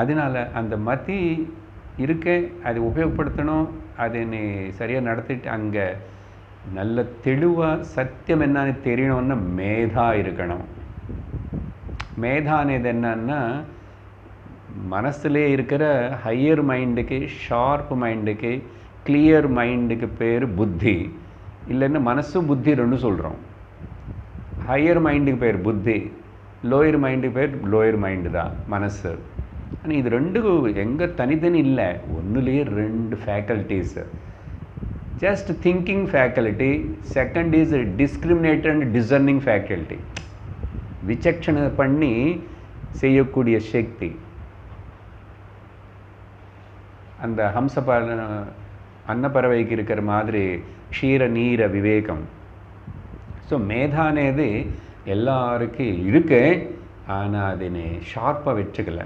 அதனால் அந்த மதி இருக்க அதை உபயோகப்படுத்தணும், அதை நீ சரியாக நடத்திட்டு அங்கே நல்ல தெளிவாக சத்தியம் என்னன்னு தெரியணும்னா மேதா இருக்கணும். மேதானது என்னன்னா மனசுலே இருக்கிற ஹையர் மைண்டுக்கு, ஷார்ப் மைண்டுக்கு, கிளியர் மைண்டுக்கு பேர் புத்தி. இல்லைன்னா மனசு புத்தி ரெண்டும் சொல்கிறோம். ஹையர் மைண்டுக்கு பேர் புத்தி, லோயர் மைண்டுக்கு பேர் லோயர் மைண்டு தான் மனசு. ஆனால் இது ரெண்டும் எங்கே தனித்தனி இல்லை, ஒன்றுலேயே ரெண்டு faculties. Just thinking faculty, second is discriminator and discerning faculty, விசக்ஷணை பண்ணி செய்யக்கூடிய சக்தி. அந்த ஹம்சபால அன்னப்பறவைக்கு இருக்கிற மாதிரி க்ஷீர நீர விவேகம். ஸோ மேதானது எல்லாருக்கும் இருக்கு, ஆனால் அதனை ஷார்ப்பாக வச்சுக்கல.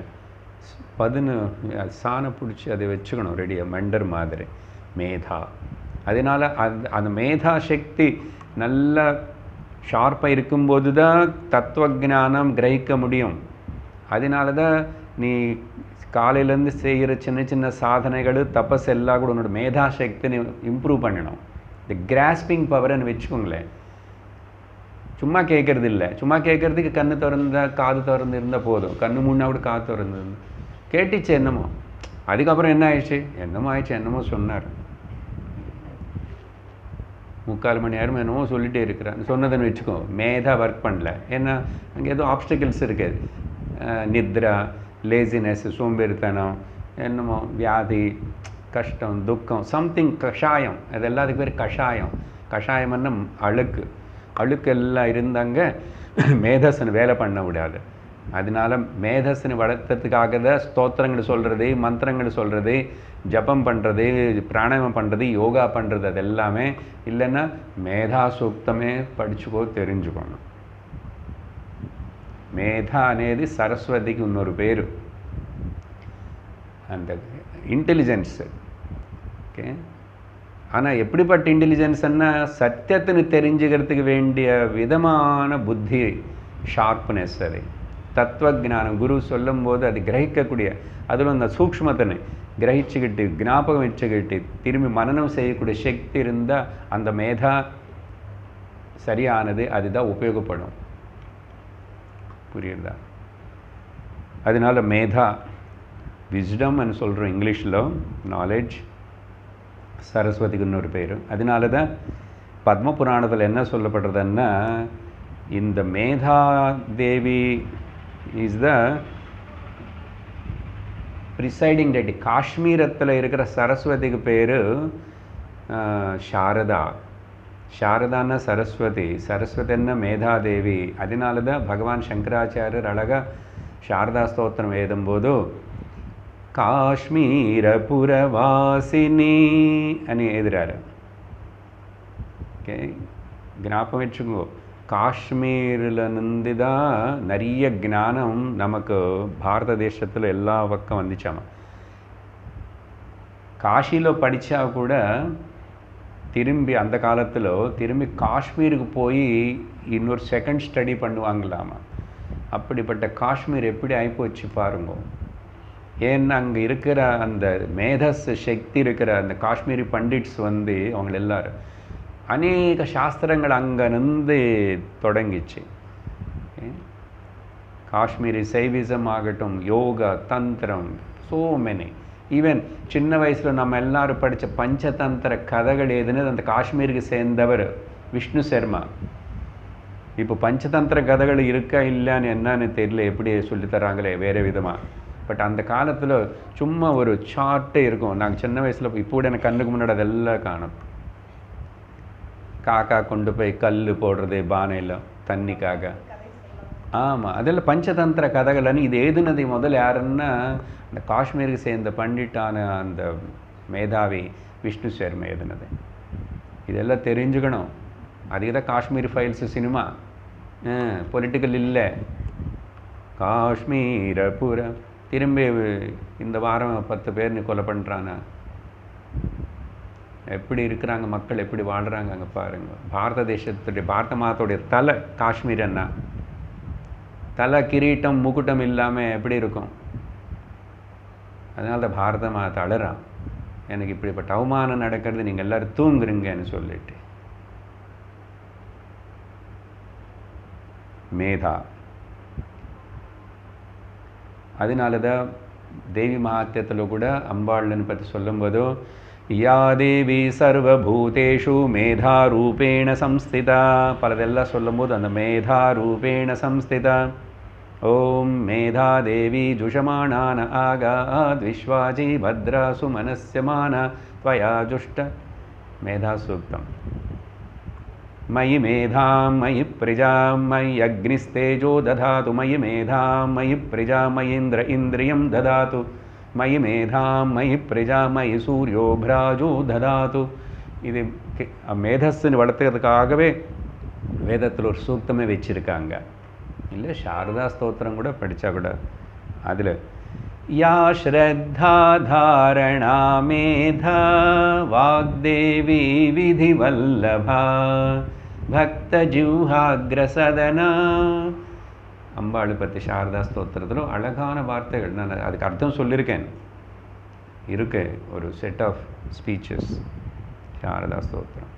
சாணம் பிடிச்சி அதை வச்சுக்கணும் ரெடியாக மெண்டர் மாதிரி மேதா. அதனால் அந்த மேதா சக்தி நல்லா ஷார்ப்பாக இருக்கும்போது தான் தத்துவஜானம் கிரகிக்க முடியும். அதனால தான் நீ காலையிலேருந்து செய்கிற சின்ன சின்ன சாதனைகள் தபஸ் எல்லாம் கூட உன்னோட மேதா சக்தி நீ இம்ப்ரூவ் பண்ணணும். இந்த கிராஸ்பிங் பவர்னு வச்சுக்கோங்களேன். சும்மா கேட்கறது இல்லை, சும்மா கேட்கறதுக்கு கண்ணு திறந்தா காது திறந்து இருந்தால் போதும், கண்ணு முன்னா கூட காது திறந்து கேட்டுச்சு என்னமோ, அதுக்கப்புறம் என்ன ஆயிடுச்சு, என்னமோ சொன்னார், 3/4 மணி நேரம் என்னமோ சொல்லிகிட்டே இருக்கிறான். சொன்னதுன்னு வச்சுக்கோ, மேதா ஒர்க் பண்ணல. ஏன்னா அங்கே ஏதோ ஆப்ஸ்டிக்கல்ஸ் இருக்குது, நித்ரா, லேசினஸ், சோம்பேறித்தனம், என்னமோ வியாதி, கஷ்டம், துக்கம், சம்திங், கஷாயம். அது எல்லாத்துக்கு பேர் கஷாயம். கஷாயம்னா அழுக்கெல்லாம் இருந்தாங்க மேதஸ்ன்னு வேலை பண்ண விடாது. அதனால மேதஸ்ஸினை வளர்த்ததுக்காக தான் ஸ்தோத்திரங்கள் சொல்கிறது, மந்திரங்கள் சொல்கிறது, ஜபம் பண்ணுறது, பிராணாயாமம் பண்ணுறது, யோகா பண்ணுறது, அது எல்லாமே. இல்லைன்னா மேதா சூக்தமே படிச்சுக்கோ, தெரிஞ்சுக்கணும். மேதா అనేది சரஸ்வதிக்கு இன்னொரு பேர். அந்த இன்டெலிஜென்ஸ். ஓகே. ஆனால் எப்படிப்பட்ட இன்டெலிஜென்ஸ்ன்னா சத்தியத்தின்னு தெரிஞ்சுக்கிறதுக்கு வேண்டிய விதமான புத்தி, ஷார்ப்னஸ். அது தத்துவஜானம். குரு சொல்லும்போது அது கிரகிக்கக்கூடிய, அதில் அந்த சூக்ஷ்மத்தனை கிரகிச்சுக்கிட்டு ஞாபகம் வச்சுக்கிட்டு திரும்பி மனனம் செய்யக்கூடிய சக்தி இருந்தால் அந்த மேதா சரியானது, அதுதான் உபயோகப்படும். புரியுதா? அதனால மேதா, விஸ்டம்னு சொல்கிறோம் இங்கிலீஷில், நாலேஜ். சரஸ்வதிக்கு இன்னொரு பேர். அதனால தான் பத்ம புராணத்தில் என்ன சொல்லப்படுறதுன்னா, இந்த மேதா தேவி இஸ் த ப்ரிசைடிங் டெட்டி. காஷ்மீரத்தில் இருக்கிற சரஸ்வதிக்கு பேர் சாரதா. சாரதான்னா சரஸ்வதி, சரஸ்வதின்னா மேதாதேவி. அதனால தான் பகவான் சங்கராச்சாரியர் அழகாக சாரதா ஸ்தோத்திரம் எழுதும்போது காஷ்மீரபுரவாசினி అని எழுதுறாரு. ஓகே, ஞாபகம் வச்சுக்கோ. காஷ்மீரில் இருந்து தான் நிறைய ஞானம் நமக்கு பாரத தேசத்தில் எல்லா பக்கம் வந்துச்சாமா. காஷியில் படித்தா கூட திரும்பி அந்த காலத்தில் திரும்பி காஷ்மீருக்கு போய் இன்னொரு செகண்ட் ஸ்டடி பண்ணுவாங்களாமா. அப்படிப்பட்ட காஷ்மீர் எப்படி ஆகிப்போச்சு பாருங்க. ஏன்னா அங்கே இருக்கிற அந்த மேதஸ் சக்தி இருக்கிற அந்த காஷ்மீரி பண்டிட்ஸ் வந்து அவங்க எல்லாரும் அநேக சாஸ்திரங்கள் அங்கேருந்து தொடங்கிச்சு. காஷ்மீரி சைவிசம் ஆகட்டும், யோகா, தந்திரம், ஸோ மெனி. ஈவன் சின்ன வயசில் நம்ம எல்லாரும் படித்த பஞ்சதந்திர கதைகள் எதுன்னு அந்த காஷ்மீருக்கு சேர்ந்தவர் விஷ்ணு சர்மா. இப்போ பஞ்சதந்திர கதைகள் இருக்கா இல்லைன்னு என்னன்னு தெரியல, எப்படி சொல்லித்தராங்களே வேறு விதமாக. பட் அந்த காலத்தில் சும்மா ஒரு சார்ட்டே இருக்கும். நாங்கள் சின்ன வயசில் இப்போ கூட எனக்கு கண்ணுக்கு முன்னாடி அதெல்லாம் காணும். காக்கா கொண்டு போய் கல் போடுறது பானையில் தண்ணிக்காக. ஆமாம், அதெல்லாம் பஞ்சதந்திர கதைகள்னு. இது எழுதுனது முதல்ல யாருன்னா அந்த காஷ்மீருக்கு சேர்ந்த பண்டிட்டான அந்த மேதாவி விஷ்ணு சர்மா எழுதுனது. இதெல்லாம் தெரிஞ்சுக்கணும். அதுக்கு தான் காஷ்மீர் ஃபைல்ஸு சினிமா. பொலிட்டிக்கல் இல்லை. காஷ்மீரபுர திரும்பி இந்த வாரம் 10 பேர் கொலை பண்ணுறாங்க. எப்படி இருக்கிறாங்க மக்கள், எப்படி வாழ்கிறாங்க அங்கே பாருங்கள். பாரத தேசத்துடைய, பாரத மாதோடைய தலை காஷ்மீர் என்ன, தலை கிரீட்டம் முகுட்டம் இல்லாமல் எப்படி இருக்கும். அதனால தான் பாரத மாதா அழறான், எனக்கு இப்படிப்பட்ட அவமானம் நடக்கிறது, நீங்கள் எல்லோரும் தூங்குறீங்கன்னு சொல்லிட்டு. மேதா. அதனால தான் தேவி மகாத்மியத்தில் கூட அம்பாள்னு பற்றி சொல்லும்போது யா தேவி சர்வபூதேஷு மேதா ரூபேண சம்ஸ்திதா, பலதெல்லாம் சொல்லும்போது அந்த மேதா ரூபேண சம்ஸ்திதா. ஓம் மேதா தேவி ஜுஷமானான ஆகாத் விஸ்வாஜி பத்ரா சுமனஸ்யமான त्वया जुष्ट மேதா சூக்தம். मयि मेधां मयि प्रजा मयि अग्निस्तेजो दधातु मयि मेधां मयि प्रजा मयि इंद्र इंद्रियं ददातु मयि मेधां मयि प्रजा मयि सूर्यो भ्राजो ददातु. இது மேதஸ்ஸுன்னு வளர்த்துறதுக்காகவே வேதத்தில் ஒரு சூக்தமே வச்சுருக்காங்க. இல்லை சாரதா ஸ்தோத்திரம் கூட படித்தா கூட அதில் या श्रद्धा धारणा मेधा वाग्देवी विधिवल्लभा भक्तजिह्वाग्रसदना. அம்பாளை பற்றி சாரதா ஸ்தோத்திரத்தில் அழகான வார்த்தைகள், நான் அதுக்கு அர்த்தம் சொல்லியிருக்கேன். இருக்கு ஒரு செட் ஆஃப் ஸ்பீச்சஸ். சாரதா ஸ்தோத்திரம்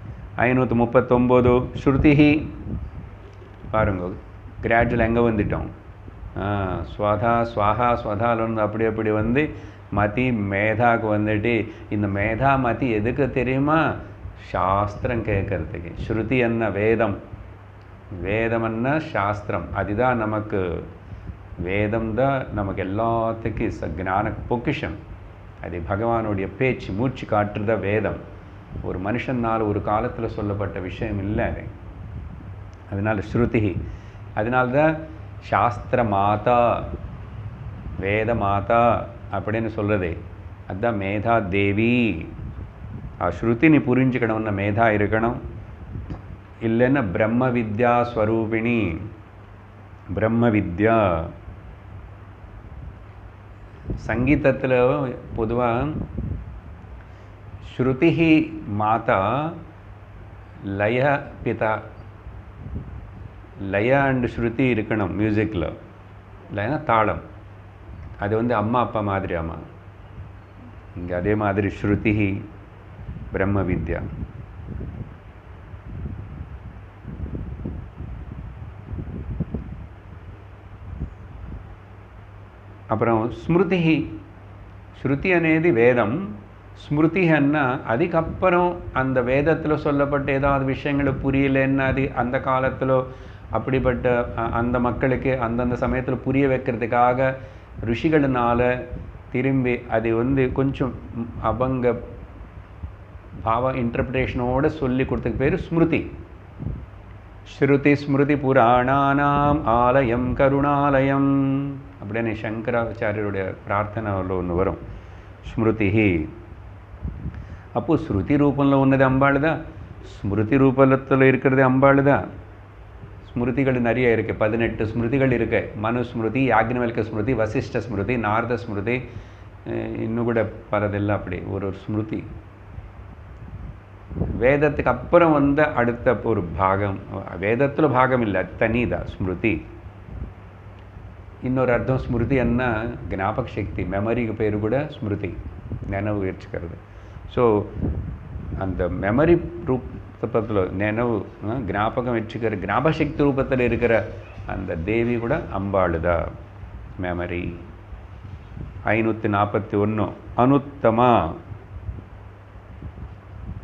539 ஸ்ருதிஹி. பாருங்க கிராஜுவல் எங்கே வந்துட்டோம். ஸ்வதா ஸ்வாஹா ஸ்வதாலேருந்து அப்படி அப்படி வந்து மதி மேதாவுக்கு வந்துட்டு, இந்த மேதா மதி எதுக்கு தெரியுமா, சாஸ்திரம் கேட்கறதுக்கு. ஸ்ருதி என்ன வேதம், வேதம்னா சாஸ்திரம். அதுதான் நமக்கு, வேதம் தான் நமக்கு எல்லாத்துக்கும் ஞான பொக்கிஷம். அது பகவானுடைய பேச்சு மூச்சு காட்டுறத வேதம். ஒரு மனுஷனால் ஒரு காலத்தில் சொல்லப்பட்ட விஷயம் இல்லை அது. அதனால் ஸ்ருதி. அதனால்தான் சாஸ்திர மாதா, வேத மாதா அப்படின்னு சொல்கிறதே அதுதான் மேதா தேவி. ஸ்ருதி நீ புரிஞ்சுக்கணும்னா மேதா இருக்கணும். இல்லைன்னா பிரம்ம வித்யா ஸ்வரூபிணி, பிரம்ம வித்யா. சங்கீதத்தில் பொதுவாக ஸ்ருதி மாதா, லய பிதா. லய அண்ட் ஸ்ருதி இருக்கணும் மியூசிக்கில். லயனா தாளம், அது வந்து அம்மா அப்பா மாதிரி. அம்மா இங்கே அதே மாதிரி ஸ்ருதி பிரம்ம வித்யா. அப்புறம் ஸ்மிருதி. ஸ்ருதி అనేది வேதம், ஸ்மிருதி அன்னா அதுக்கப்புறம் அந்த வேதத்தில் சொல்லப்பட்ட ஏதாவது விஷயங்களை புரியலன்னா அது அந்த காலத்தில் அப்படிப்பட்ட அந்த மக்களுக்கு அந்தந்த சமயத்தில் புரிய வைக்கிறதுக்காக ருஷிகளினால திரும்பி அது வந்து கொஞ்சம் அவங்க பாவ இன்டர்பிரேஷனோடு சொல்லி கொடுத்ததுக்கு பேர் ஸ்மிருதி. ஸ்ருதி ஸ்மிருதி புராணானாம் ஆலயம் கருணாலயம் அப்படின்னு சங்கராச்சாரியருடைய பிரார்த்தனை ஒன்று வரும், ஸ்மிருதி. அப்போது ஸ்ருதி ரூபத்தில் ఉన్నది அம்பாள் தான், ஸ்மிருதி ரூபத்தில் இருக்கிறது அம்பாள் தான். ஸ்மிருதிகள் நிறைய இருக்குது, 18 ஸ்மிருதிகள் இருக்குது. மனுஸ்மிருதி, யாக்ஞவல்க ஸ்மிருதி, வசிஷ்ட ஸ்மிருதி, நாரத ஸ்மிருதி, இன்னும் கூட பலதெல்லாம் அப்படி ஒரு ஸ்மிருதி. வேதத்துக்கு அப்புறம் வந்த அடுத்த ஒரு பாகம், வேதத்தில் பாகம் இல்லை, தனிதான் ஸ்மிருதி. இன்னொரு அர்த்தம் ஸ்மிருதி அன்னா ஞாபக சக்தி, மெமரிக்கு பேர் கூட ஸ்மிருதி, நினைவு வச்சுக்கிறது. ஸோ அந்த மெமரி ரூபத்தில் நினைவு ஞாபகம் வச்சுக்கிற ஞாபக சக்தி ரூபத்தில் இருக்கிற அந்த தேவி கூட அம்பாள் தான். மெமரி. 541 அனுத்தமா.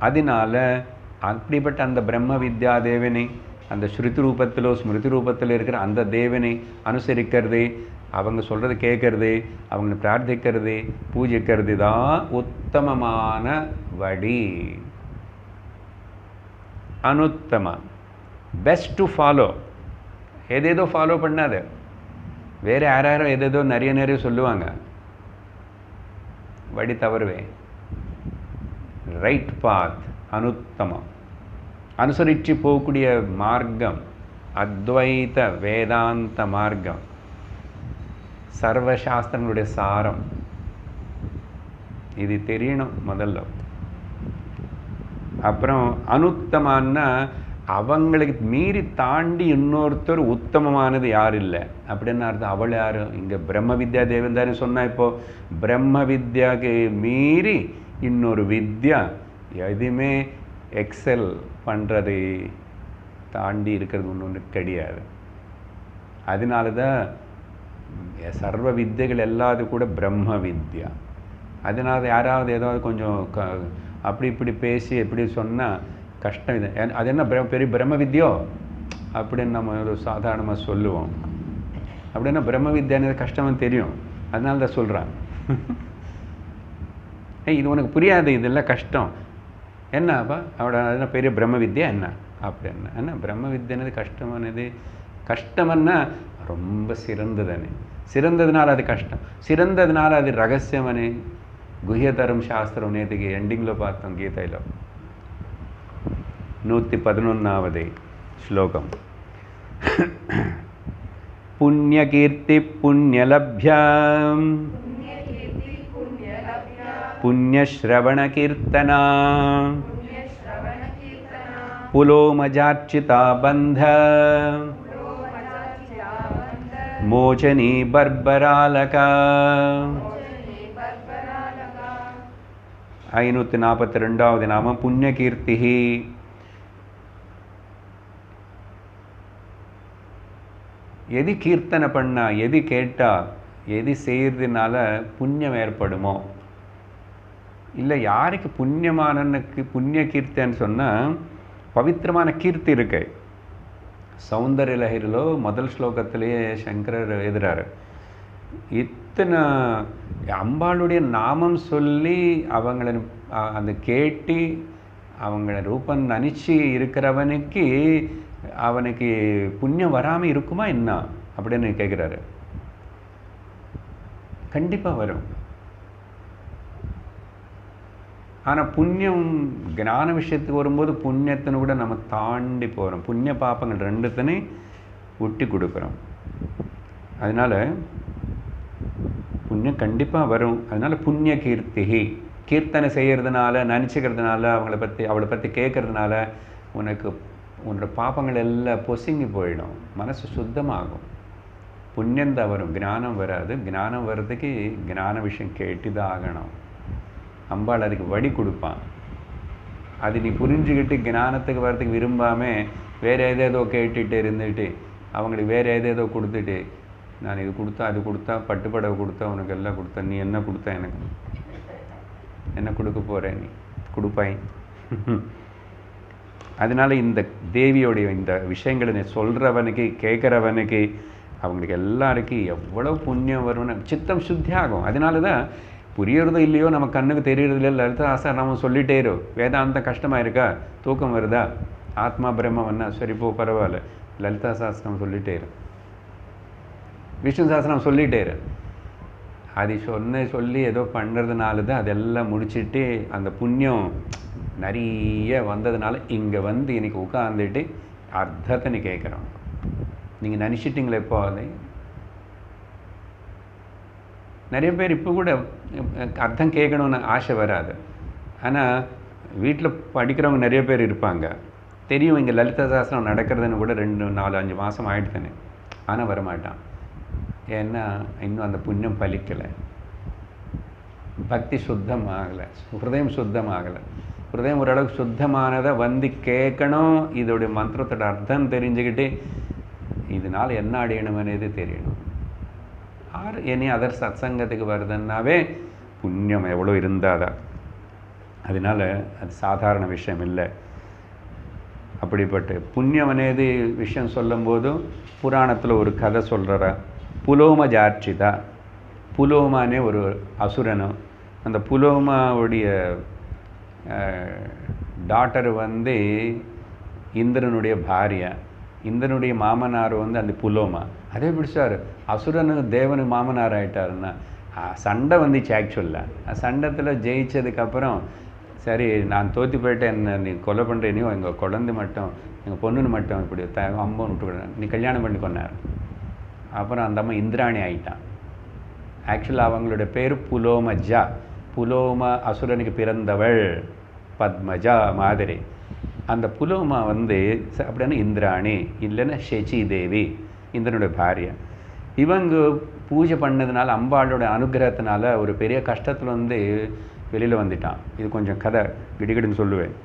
அதனால அப்படிப்பட்ட அந்த பிரம்ம வித்யா தேவனை, அந்த ஸ்ருதி ரூபத்திலோ ஸ்மிருதி ரூபத்தில் இருக்கிற அந்த தேவனை அனுசரிக்கிறது, அவங்க சொல்கிறது கேட்கறது, அவங்களை பிரார்த்திக்கிறது, பூஜிக்கிறது தான் உத்தமமான வழி. Anuthama, best to follow. எதேதோ ஃபாலோ பண்ணாது, வேறு யாரோ எதேதோ நிறைய சொல்லுவாங்க, வழி தவறுவே. ரைட் பாத், அனுத்தமம். அனுசரித்து போகக்கூடிய மார்க்கம் அத்வைத வேதாந்த மார்க்கம், சர்வசாஸ்திரங்களுடைய சாரம். இது தெரியணும் முதல்ல. அப்புறம் அனுத்தமானா அவங்களுக்கு மீறி தாண்டி இன்னொருத்தர் உத்தமமானது யார் இல்லை அப்படின்னு அர்த்தம். அவள் யார்? இங்கே பிரம்ம வித்யா தேவன் தானே சொன்னா. இப்போது பிரம்ம வித்யாவுக்கு மீறி இன்னொரு வித்யா எதுவுமே எக்ஸல் பண்ணுறது தாண்டி இருக்கிறது ஒன்று கிடையாது. அதனால தான் சர்வ வித்தைகள் எல்லாத்துக்கும் கூட பிரம்ம வித்யா. அதனால யாராவது ஏதாவது கொஞ்சம் அப்படி இப்படி பேசி எப்படி சொன்னால் கஷ்டம். இது அது என்ன பெரிய பிரம்ம வித்யோ அப்படின்னு நம்ம ஒரு சாதாரணமாக சொல்லுவோம். அப்படின்னா பிரம்ம வித்யானது கஷ்டம்னு தெரியும், அதனால தான் சொல்கிறான். இது உனக்கு புரியாது, இதெல்லாம் கஷ்டம். என்னப்பா அவட அதனால் பெரிய பிரம்ம வித்யா என்ன அப்படின்னா என்ன? பிரம்ம வித்யானது கஷ்டமானது. கஷ்டம்னா ரொம்ப சிறந்ததுன்னு, சிறந்ததுனால அது கஷ்டம், சிறந்ததுனால அது ரகசியமனே. குஹ்யதரம் சாஸ்திரம் நேற்றுக்கு எண்டிங்கில் பார்த்தோம் கீதையில். 111வது ஸ்லோகம். புண்ணியகீர்த்தி புண்ணியலப்யாம் புண்ணியஸ்ரவணகீர்த்தனா புலோமஜார்ச்சிதா பந்த மோச்சனி பர்பராலகா. 542வது நாமம் புண்ணியகீர்த்தி. எது கீர்த்தனை பண்ணா, எது கேட்டா, எது செய்யறதுனால புண்ணியம் ஏற்படுமோ, இல்லை யாருக்கு புண்ணியமானனுக்கு புண்ணிய கீர்த்தின்னு சொன்னால் பவித்திரமான கீர்த்தி இருக்கு. சௌந்தர்ய லஹரிலோ முதல் ஸ்லோகத்திலேயே சங்கரர் எழுதுறாரு, இத்தனை அம்பாளுடைய நாமம் சொல்லி அவங்கள அந்த கேட்டு அவங்கள ரூபம் நினச்சி இருக்கிறவனுக்கு அவனுக்கு புண்ணியம் வராமல் இருக்குமா என்ன அப்படின்னு கேட்குறாரு. கண்டிப்பாக வரும். ஆனால் புண்ணியம் ஞான விஷயத்துக்கு வரும்போது புண்ணியத்தின்னு கூட நம்ம தாண்டி போகிறோம். புண்ணிய பாப்பங்கள் ரெண்டுத்தனையும் விட்டு கொடுக்குறோம். அதனால் புண்ணியம் கண்டிப்பாக வரும். அதனால் புண்ணிய கீர்த்திகி, கீர்த்தனை செய்கிறதுனால, நினச்சிக்கிறதுனால, அவளை பற்றி கேட்கறதுனால உன்னோட பாப்பங்கள் எல்லாம் பொசுங்கி போயிடும், மனசு சுத்தமாகும். புண்ணியந்தான் வரும், ஞானம் வராது. ஞானம் வர்றதுக்கு ஞான விஷயம் கேட்டு தான் ஆகணும். அம்பாள் அதுக்கு வழி கொடுப்பான். அது நீ புரிஞ்சுக்கிட்டு ஞானத்துக்கு வர்றதுக்கு விரும்பாமல் வேறு ஏதேதோ கேட்டுட்டு இருந்துட்டு அவங்களுக்கு வேறு ஏதேதோ கொடுத்துட்டு, நான் இது கொடுத்தா அது கொடுத்தா, பட்டுப்படவை கொடுத்தா, உனக்கு எல்லாம் கொடுத்தா, நீ என்ன கொடுத்தா, எனக்கு என்ன கொடுக்க போகிற, நீ கொடுப்பாய். அதனால் இந்த தேவியோடைய இந்த விஷயங்களை சொல்கிறவனுக்கு கேட்குறவனுக்கு அவங்களுக்கு எல்லாருக்கும் எவ்வளோ புண்ணியம் வரும்னு சித்தம் சுத்தி ஆகும். அதனால தான் புரியறதோ இல்லையோ, நம்ம கண்ணுக்கு தெரியறது இல்லை, லலிதா சஹஸ்ரநாமம் சொல்லிட்டே இரும். வேதாந்தம் கஷ்டமாக இருக்கா, தூக்கம் வருதா, ஆத்மா பிரம்மம் என்ன, சரி போ பரவாயில்ல, லலிதா சஹஸ்ரநாமம் சொல்லிட்டே இரு, விஷ்ணு சஹஸ்ரநாமம் சொல்லிட்டே இரு. அது சொல்லி ஏதோ பண்ணுறதுனால தான் அதெல்லாம் முடிச்சுட்டு அந்த புண்ணியம் நிறைய வந்ததுனால இங்கே வந்து இன்னைக்கு உட்காந்துட்டு அர்த்தத்தை நீ கேட்குறோம். நீங்கள் நினச்சிட்டிங்களே இப்போ அதை நிறைய பேர் இப்போ கூட அர்த்தம் கேட்கணுன்னு ஆசை வராது. ஆனால் வீட்டில் படிக்கிறவங்க நிறைய பேர் இருப்பாங்க, தெரியும் இங்கே லலிதா சஹஸ்ரநாமம் நடக்கிறதுன்னு கூட 2, 4, 5 மாதம் ஆகிடுதுன்னு. ஆனால் வரமாட்டான். ஏன்னா இன்னும் அந்த புண்ணியம் பலிக்கலை, பக்தி சுத்தமாகலை, ஹிருதயம் சுத்தமாகலை. ஹிருதயம் ஓரளவுக்கு சுத்தமானதை வந்து கேட்கணும், இதோடைய மந்திரத்தோட அர்த்தம் தெரிஞ்சுக்கிட்டு இதனால் என்ன அடையணும் అనేది தெரியணும். இனி அதர் சத்சங்கத்துக்கு வருதுன்னாவே புண்ணியம் எவ்வளோ இருந்தாதான். அதனால் அது சாதாரண விஷயம் இல்லை. அப்படிப்பட்ட புண்ணியம் అనేది விஷயம் சொல்லும்போது புராணத்தில் ஒரு கதை சொல்கிறா. புலோம ஜார்ச்சிதா, புலோமானே ஒரு அசுரனும், அந்த புலோமாவுடைய டாட்டர் வந்து இந்திரனுடைய பாரியா, இந்திரனுடைய மாமனார் வந்து அந்த புலோமா. அதே பிடிச்சார், அசுரனு தேவனு மாமனார் ஆகிட்டாருன்னா சண்டை வந்துச்சு. ஆக்சுவலாக சண்டத்தில் ஜெயிச்சதுக்கப்புறம் சரி நான் தோற்று போயிட்டேன், என்ன நீ கொலை பண்ணுறேனையோ, எங்கள் குழந்தை மட்டும் எங்கள் பொண்ணுன்னு மட்டும் இப்படி அம்மன் விட்டு நீ கல்யாணம் பண்ணி கொண்டார். அப்புறம் அந்த அம்மா இந்திராணி ஆகிட்டான். ஆக்சுவலாக அவங்களுடைய பேர் புலோமஜா. புலோமா அசுரனுக்கு பிறந்தவள் பத்மஜா மாதிரி. அந்த புலோமா வந்து அப்படின்னா இந்திராணி, இல்லைன்னா ஷெச்சி தேவி, இந்திரனுடைய பாரியா. இவங்க பூஜை பண்ணதுனால அம்பாளோட அனுகிரகத்தினால ஒரு பெரிய கஷ்டத்தில் வந்து வெளியில் வந்துட்டான். இது கொஞ்சம் கதை கிடிகிடுன்னு சொல்லுவேன்.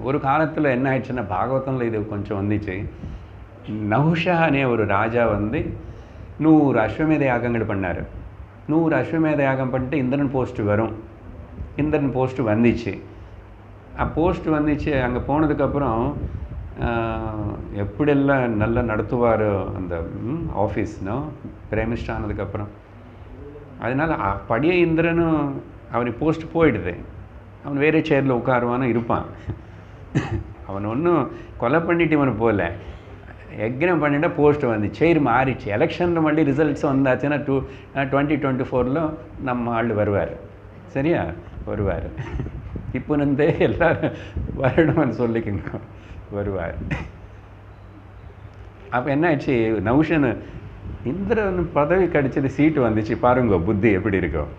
ஒரு காலத்தில் என்ன ஆயிடுச்சுன்னா, பாகவதத்தில் இது கொஞ்சம் வந்துச்சு. நஹுஷானே ஒரு ராஜா வந்து 100 அஸ்வமேத யாகங்கள் பண்ணார். 100 அஸ்வமேத யாகம் பண்ணிட்டு இந்திரன் போஸ்ட்டு வரும். இந்திரன் போஸ்ட்டு வந்துச்சு. போஸ்ட்டு வந்துச்சு. அங்கே போனதுக்கப்புறம் எப்படியெல்லாம் நல்லா நடத்துவார் அந்த ஆஃபீஸ்னோ பிரைம் மினிஸ்டர் ஆனதுக்கப்புறம். அதனால் படியே இந்திரனும் அவனுக்கு போஸ்ட் போயிடுது. அவன் வேறு சேரில் உட்காருவானு இருப்பான். அவன் ஒன்றும் கொலை பண்ணிட்டு இவனு போகல, எக்னம் பண்ணிட்டா போஸ்ட் வந்து சேர் மாறிச்சு. எலெக்ஷனில் மறுபடியும் ரிசல்ட்ஸ் வந்தாச்சுன்னா 2024 நம்ம ஆள் வருவார். சரியா வருவார். இப்போ இருந்தே எல்லோரும் வரணும்னு சொல்லிக்கோங்க, வருவார். அப்போ என்ன ஆச்சு, நௌஷன் இந்திரன் பதவி கிடைச்சது, சீட்டு வந்துச்சு. பாருங்க புத்தி எப்படி இருக்கும்.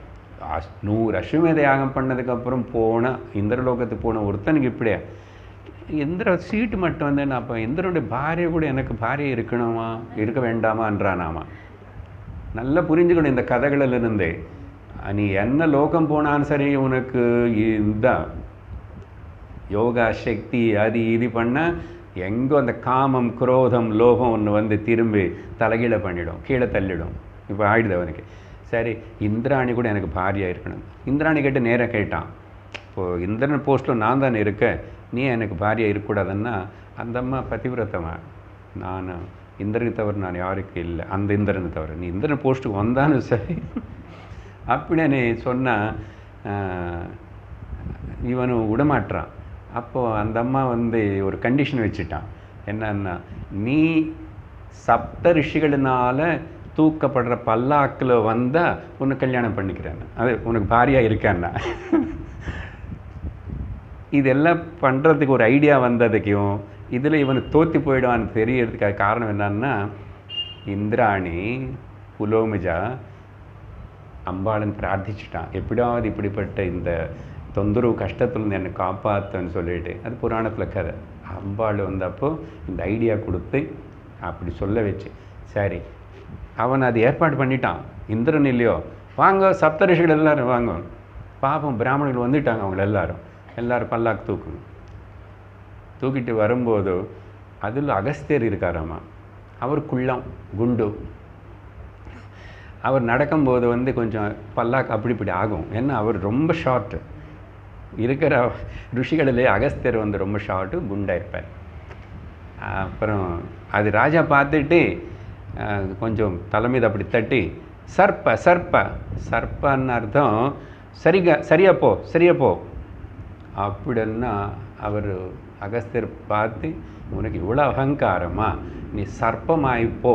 100 அஸ்வமேத யாகம் பண்ணதுக்கப்புறம் போனால் இந்திரலோகத்துக்கு போன ஒருத்தனுக்கு இப்படியா இந்திர சீட்டு மட்டும் வந்து நான் அப்போ இந்திரனுடைய பாரியை கூட எனக்கு பாரியை இருக்கணுமா இருக்க வேண்டாமான்றானாமா. நல்லா புரிஞ்சுக்கணும் இந்த கதைகளிலிருந்தே. நீ என்ன லோகம் போனாலும் சரி, உனக்கு இதுதான் யோகா சக்தி அது இது பண்ணால் எங்கோ அந்த காமம் குரோதம் லோகம் ஒன்று வந்து திரும்பி தலைகீழ பண்ணிடும், கீழே தள்ளிடும். இப்போ ஆயிடுது அவனுக்கு. சரி இந்திராணி கூட எனக்கு பாரியாக இருக்கணும். இந்திராணி கேட்டு நேராக கேட்டான், இப்போது இந்திரன் போஸ்ட்டில் நான் தானே இருக்கேன், நீ எனக்கு பாரியாக இருக்கக்கூடாதுன்னா அந்த அம்மா பதிவிரத்தமா, நான் இந்திரனை தவிர நான் யாருக்கு இல்லை, அந்த இந்திரனை தவிர நீ இந்திரன் போஸ்ட்டுக்கு வந்தான்னு சரி அப்படின்னு சொன்னால் இவனு விடமாட்டுறான். அப்போது அந்த அம்மா வந்து ஒரு கண்டிஷன் வச்சுட்டான், என்னன்னா, நீ சப்த ரிஷிகளினால தூக்கப்படுற பல்லாக்கில் வந்தால் உனக்கு கல்யாணம் பண்ணிக்கிறேன்னு, அது உனக்கு பாரியாக இருக்கான்னா. இதெல்லாம் பண்ணுறதுக்கு ஒரு ஐடியா வந்ததுக்கும் இதில் இவனு தோற்றி போயிடுவான்னு தெரியறதுக்காக காரணம் என்னன்னா, இந்திராணி புலோமிஜா அம்பாளன் பிரார்த்திச்சிட்டான், எப்படியாவது இப்படிப்பட்ட இந்த தொந்தரவு கஷ்டத்துலேருந்து என்னை காப்பாற்றுன்னு சொல்லிட்டு. அது புராணத்தில் கதை. அம்பாள் வந்தப்போ இந்த ஐடியா கொடுத்து அப்படி சொல்ல வச்சு, சரி அவன் அது ஏற்பாடு பண்ணிட்டான். இந்திரன் இல்லையோ, வாங்க சப்தரிஷிகள் எல்லோரும் வாங்க, பாப்போம் பிராமணர்கள் வந்துட்டாங்க, அவங்கள எல்லோரும் பல்லாக்கு தூக்கணும். தூக்கிட்டு வரும்போது அதில் அகஸ்தியர் இருக்காராம்மா. அவர் குள்ளம் குண்டு. அவர் நடக்கும்போது கொஞ்சம் பல்லாக்கு அப்படி இப்படி ஆகும். ஏன்னா அவர் ரொம்ப ஷார்ட்டு. இருக்கிற ரிஷிகளிலே அகஸ்தியர் ரொம்ப ஷார்ட்டு, குண்டாக இருப்பார். அப்புறம் அது ராஜா பார்த்துட்டு கொஞ்சம் தலைமீது அப்படி தட்டி, சர்ப்ப சர்ப்ப சர்ப்பன்னு அர்த்தம், சரியா போ அப்படின்னா அவர் அகஸ்தியர் பார்த்து, உனக்கு இவ்வளோ அகங்காரமா, நீ சர்ப்பமாயிப்போ,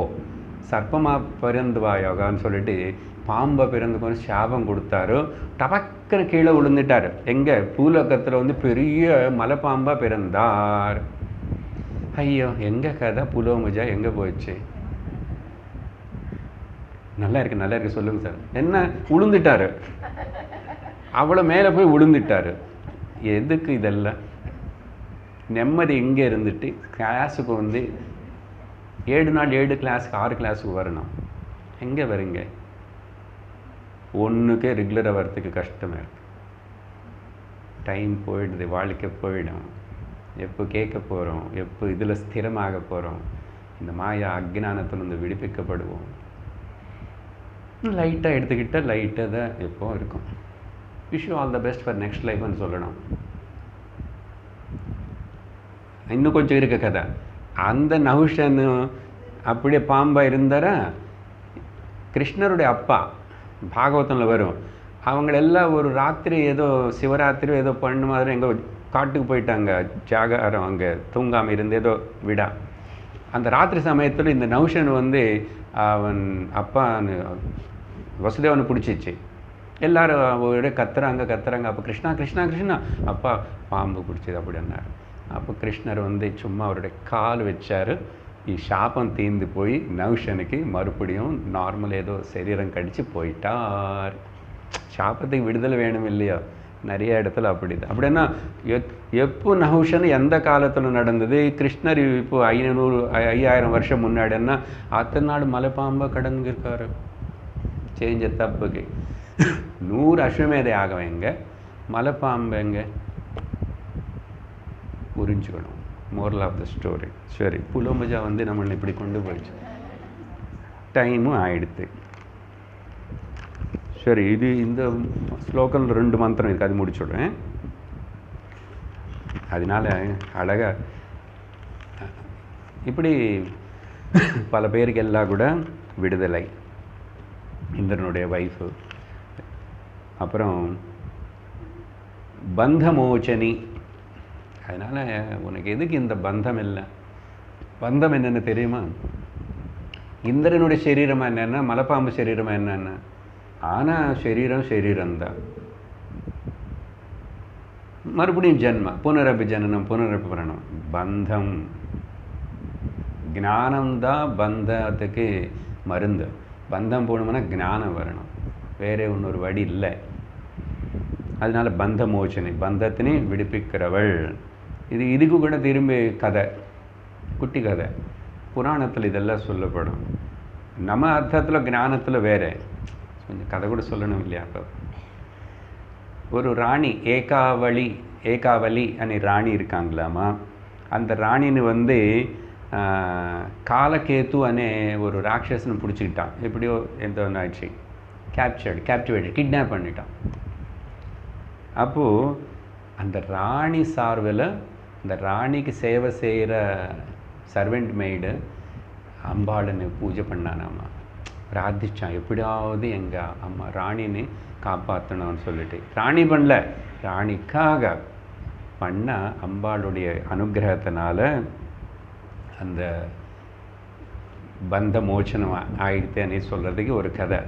சர்ப்பமாக பிறந்துவாயோகான்னு சொல்லிட்டு பாம்பை பிறந்துக்கொண்டு சாபம் கொடுத்தாரு. டபக்குன்னு கீழே விழுந்துட்டார். எங்கே? பூலோகத்தில் பெரிய மலைப்பாம்பாக பிறந்தார். ஐயோ, எங்கே கதை புலோமுஜா எங்கே போயிடுச்சு? நல்லா இருக்கு சொல்லுங்கள் சார். என்ன விழுந்துட்டாரு, அவ்வளோ மேலே போய் விழுந்துட்டாரு. எதுக்கு இதெல்லாம்? நிம்மதி இங்கே இருந்துட்டு கிளாஸுக்கு 7 நாள் 7 கிளாஸுக்கு 6 கிளாஸுக்கு வரணும். எங்கே வரீங்க? ஒன்றுக்கே ரெகுலராக வரத்துக்கு கஷ்டமாக இருக்குது. டைம் போயிடுது, வாழ்க்கை போயிடும். எப்போ கேட்க போகிறோம், எப்போ இதில் ஸ்திரமாக போகிறோம், இந்த மாயா அக்ஞானத்திலிருந்து விடுவிக்கப்படுவோம். லைட்டாக எடுத்துக்கிட்டால் லைட்டாக தான் எப்போ இருக்கும். Wish you all the best for next லைஃப்னு சொல்லணும். இன்னும் கொஞ்சம் இருக்க கதை. அந்த நகுஷன் அப்படியே பாம்பாக இருந்தாரா, கிருஷ்ணருடைய அப்பா பாகவதத்தில் வரும். அவங்களெல்லாம் ஒரு ராத்திரி ஏதோ சிவராத்திரி ஏதோ பண்ண மாதிரி எங்கே காட்டுக்கு போயிட்டாங்க, ஜாகாரம், அங்கே தூங்காமல் இருந்து ஏதோ விடா. அந்த ராத்திரி சமயத்தில் இந்த நகுஷன் அவன் அப்பா வசுதேவனை பிடிச்சிச்சு. எல்லோரும் ஒரே கத்துறாங்க. அப்போ கிருஷ்ணா கிருஷ்ணா கிருஷ்ணா, அப்பா பாம்பு பிடிச்சது அப்படின்னாரு. அப்போ கிருஷ்ணர் சும்மா அவருடைய கால் வச்சார். சாபம் தீர்ந்து போய் நகுஷனுக்கு மறுபடியும் நார்மல் ஏதோ சரீரம் கடிச்சு போயிட்டார். சாபத்துக்கு விடுதலை வேணும் இல்லையா? நிறைய இடத்துல அப்படின்னா எப்போ நகுஷன் எந்த காலத்தில் நடந்தது? கிருஷ்ணர் இப்போ 5000 வருஷம் முன்னாடின்னா அத்தனை நாள் மலைப்பாம்பை கடந்துருக்காரு. செஞ்ச தப்புக்கு 100 அஸ்வமேதை ஆகவங்க, மலைப்பாம்பு எங்க புரிஞ்சுக்கணும். Moral of the story. சரி, புலோமுஜா நம்மளை இப்படி கொண்டு போயிடுச்சு. டைமும் ஆயிடுத்து. சரி, இது இந்த ஸ்லோகம் 2 மந்திரம் இருக்குது, அது முடிச்சுடுறேன். அதனால் அழகாக இப்படி பல பேருக்கு எல்லாம் கூட விடுதலை. இந்திரனுடைய வைஃபு. அப்புறம் பந்தமோச்சனி. அதனால் உனக்கு எதுக்கு இந்த பந்தம் இல்லை? பந்தம் என்னென்னு தெரியுமா? இந்திரனுடைய சரீரமாக என்னென்னா, மலைப்பாம்பு சரீரமாக என்னென்ன, ஆனால் சரீரம்தான். மறுபடியும் ஜென்ம, புனரப்பி ஜனனம், புனரப்பி மரணம். பந்தம், ஞானம்தான் பந்தத்துக்கு மருந்து. பந்தம் போகணும்னா ஞானம் வரணும், வேறே இன்னொரு வழி இல்லை. அதனால் பந்த மோச்சனை, பந்தத்தினை விடுப்பிக்கிறவள். இதுக்கு கூட திரும்பி கதை, குட்டி கதை புராணத்தில் இதெல்லாம் சொல்லப்படும். நம்ம அர்த்தத்தில் ஞானத்தில் வேறு கொஞ்சம் கதை கூட சொல்லணும் இல்லையா? அப்போ ஒரு ராணி ஏகாவலி அனி ராணி இருக்காங்களாமா. அந்த ராணின்னு காலகேத்து அனே ஒரு ராட்சசனை பிடிச்சிக்கிட்டான். எப்படியோ எந்த ஒன்று ஆயிடுச்சு, கேப்டிவேட், கிட்னாப் பண்ணிட்டான். அப்போது அந்த ராணி சார்பில் அந்த ராணிக்கு சேவை செய்கிற சர்வெண்ட் மெய்டு அம்பாளுன்னு பூஜை பண்ணானாம்மா. பிரார்த்திச்சான், எப்படியாவது எங்கள் அம்மா ராணின்னு காப்பாற்றணும்னு சொல்லிட்டு. ராணி பண்ணல, ராணிக்காக பண்ண அம்பாளுடைய அனுகிரகத்தினால அந்த பந்த மோச்சனம் ஆயிடுத்தேன்னு சொல்கிறதுக்கு ஒரு கதை.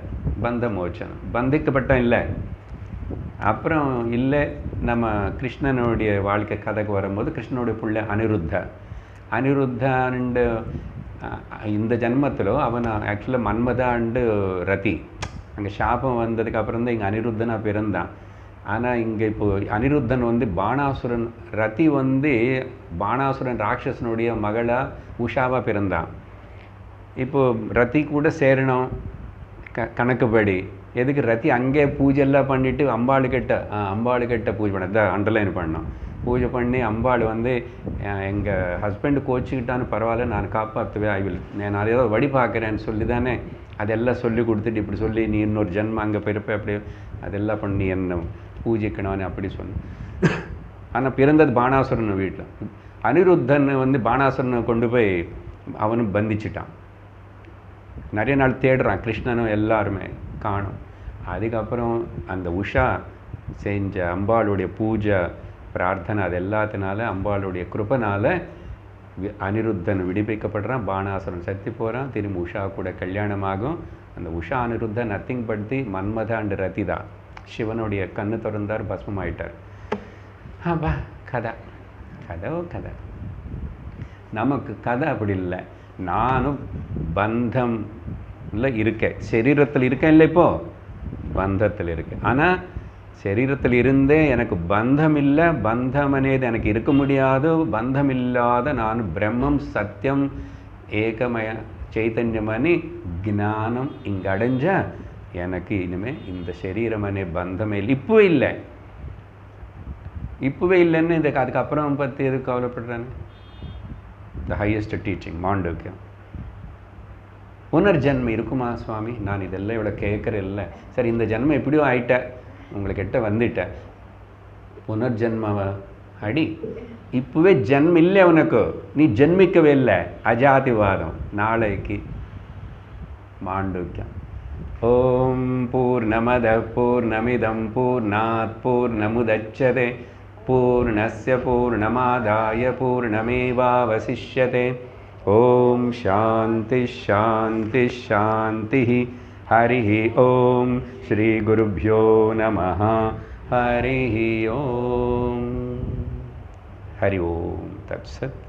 பந்த மோச்சனம் பந்திக்கப்பட்டோம் இல்லை. அப்புறம் இல்லை, நம்ம கிருஷ்ணனுடைய வாழ்க்கை கதைக்கு வரும்போது கிருஷ்ணனுடைய பிள்ளை அனிருத்தாண்டு இந்த ஜென்மத்தில் அவன் ஆக்சுவலாக மன்மதா அண்டு ரதி. அங்கே சாபம் வந்ததுக்கு அப்புறம் தான் இங்கே அனிருத்தனாக பிறந்தான். ஆனால் இங்கே இப்போது அனிருத்தன் வந்து பாணாசுரன், ரதி வந்து பாணாசுரன் ராட்சசனுடைய மகளாக உஷாவாக பிறந்தான். இப்போது ரதி கூட சேரணும் கணக்குப்படி. எதுக்கு ரதி அங்கே பூஜையெல்லாம் பண்ணிவிட்டு அம்பாளுக்கிட்ட பூஜை பண்ண அண்டர்லைன் பண்ணோம். பூஜை பண்ணி அம்பாள் வந்து எங்கள் ஹஸ்பண்டு கோச்சிக்கிட்டான்னு பரவாயில்ல, நான் காப்பாற்றுவேன், நான் ஏதாவது வழி பார்க்குறேன்னு சொல்லி தானே அதெல்லாம் சொல்லி கொடுத்துட்டு இப்படி சொல்லி நீ இன்னொரு ஜென்மம் அங்கே போயிருப்ப அப்படி அதெல்லாம் பண்ணி என்ன பூஜிக்கணும்னு அப்படி சொன்னேன். ஆனால் பிறந்தது பாணாசுரன் வீட்டில். அனிருத்தன் வந்து பாணாசுரனை கொண்டு போய் அவனும் பந்திச்சிட்டான். நிறைய நாள் தேடுறான், கிருஷ்ணனும் எல்லாருமே காணும். அதுக்கப்புறம் அந்த உஷா செஞ்ச அம்பாளுடைய பூஜை பிரார்த்தனை அது எல்லாத்தினால அம்பாளுடைய கிருபனால அனிருத்தன் விடுவிக்கப்படுறான். பாணாசுரன் சத்தி போகிறான். திரும்பி உஷா கூட கல்யாணமாகும். அந்த உஷா அனிருத்தன் நத்திங் படுத்தி மன்மதா அண்டு ரதி தான். சிவனுடைய கண்ணு திறந்தார், பஸ்மமாயிட்டார். அப்பா கதை கதை. நமக்கு கதை அப்படி இல்லை. நானும் பந்தம்ல இருக்கேன், சரீரத்தில் இருக்கேன் இல்லை, இப்போது பந்தத்தில் இருக்கேன். ஆனால் சரீரத்தில் இருந்தே எனக்கு பந்தம் இல்லை, பந்தம் అనేది எனக்கு இருக்க முடியாது. பந்தம் இல்லாத நான் பிரம்மம் சத்தியம் ஏகமய చైతన్యమని ஞானம் இங்கே அடைஞ்ச எனக்கு இனிமேல் இந்த சரீரம் அనే பந்தமே இல்லை. இப்போவே இல்லைன்னு அதுக்கப்புறம் பற்றி எதுக்கு கவலைப்படுறானே? The highest teaching மாண்டூக்கியம். புனர்ஜென்மம் இருக்குமா சுவாமி? நான் இதெல்லாம் இவ்வளோ கேட்குறேன் இல்லை. சரி, இந்த ஜென்மம் எப்படியோ ஆயிட்டேன், உங்களுக்கிட்ட வந்துட்டேன். புனர்ஜென்ம அடி இப்போவே ஜென்மம் இல்லை உனக்கு, நீ ஜென்மிக்கவே இல்லை. அஜாதிவாதம் நாளைக்கு மாண்டூக்கியம். ஓம் பூர்ணமத பூர்ணமிதம் பூர்ணாத் பூர்ணமுதச்யதே பூர்ணஸ்ய பூர்ணமாதாய பூர்ணமேவாவசிஷ்யதே. ஓம் சாந்தி சாந்தி சாந்தி. ஹரி ஓம். ஸ்ரீ குருப்யோ நமः. ஹரி ஓம். ஹரி ஓம். தத்சத்.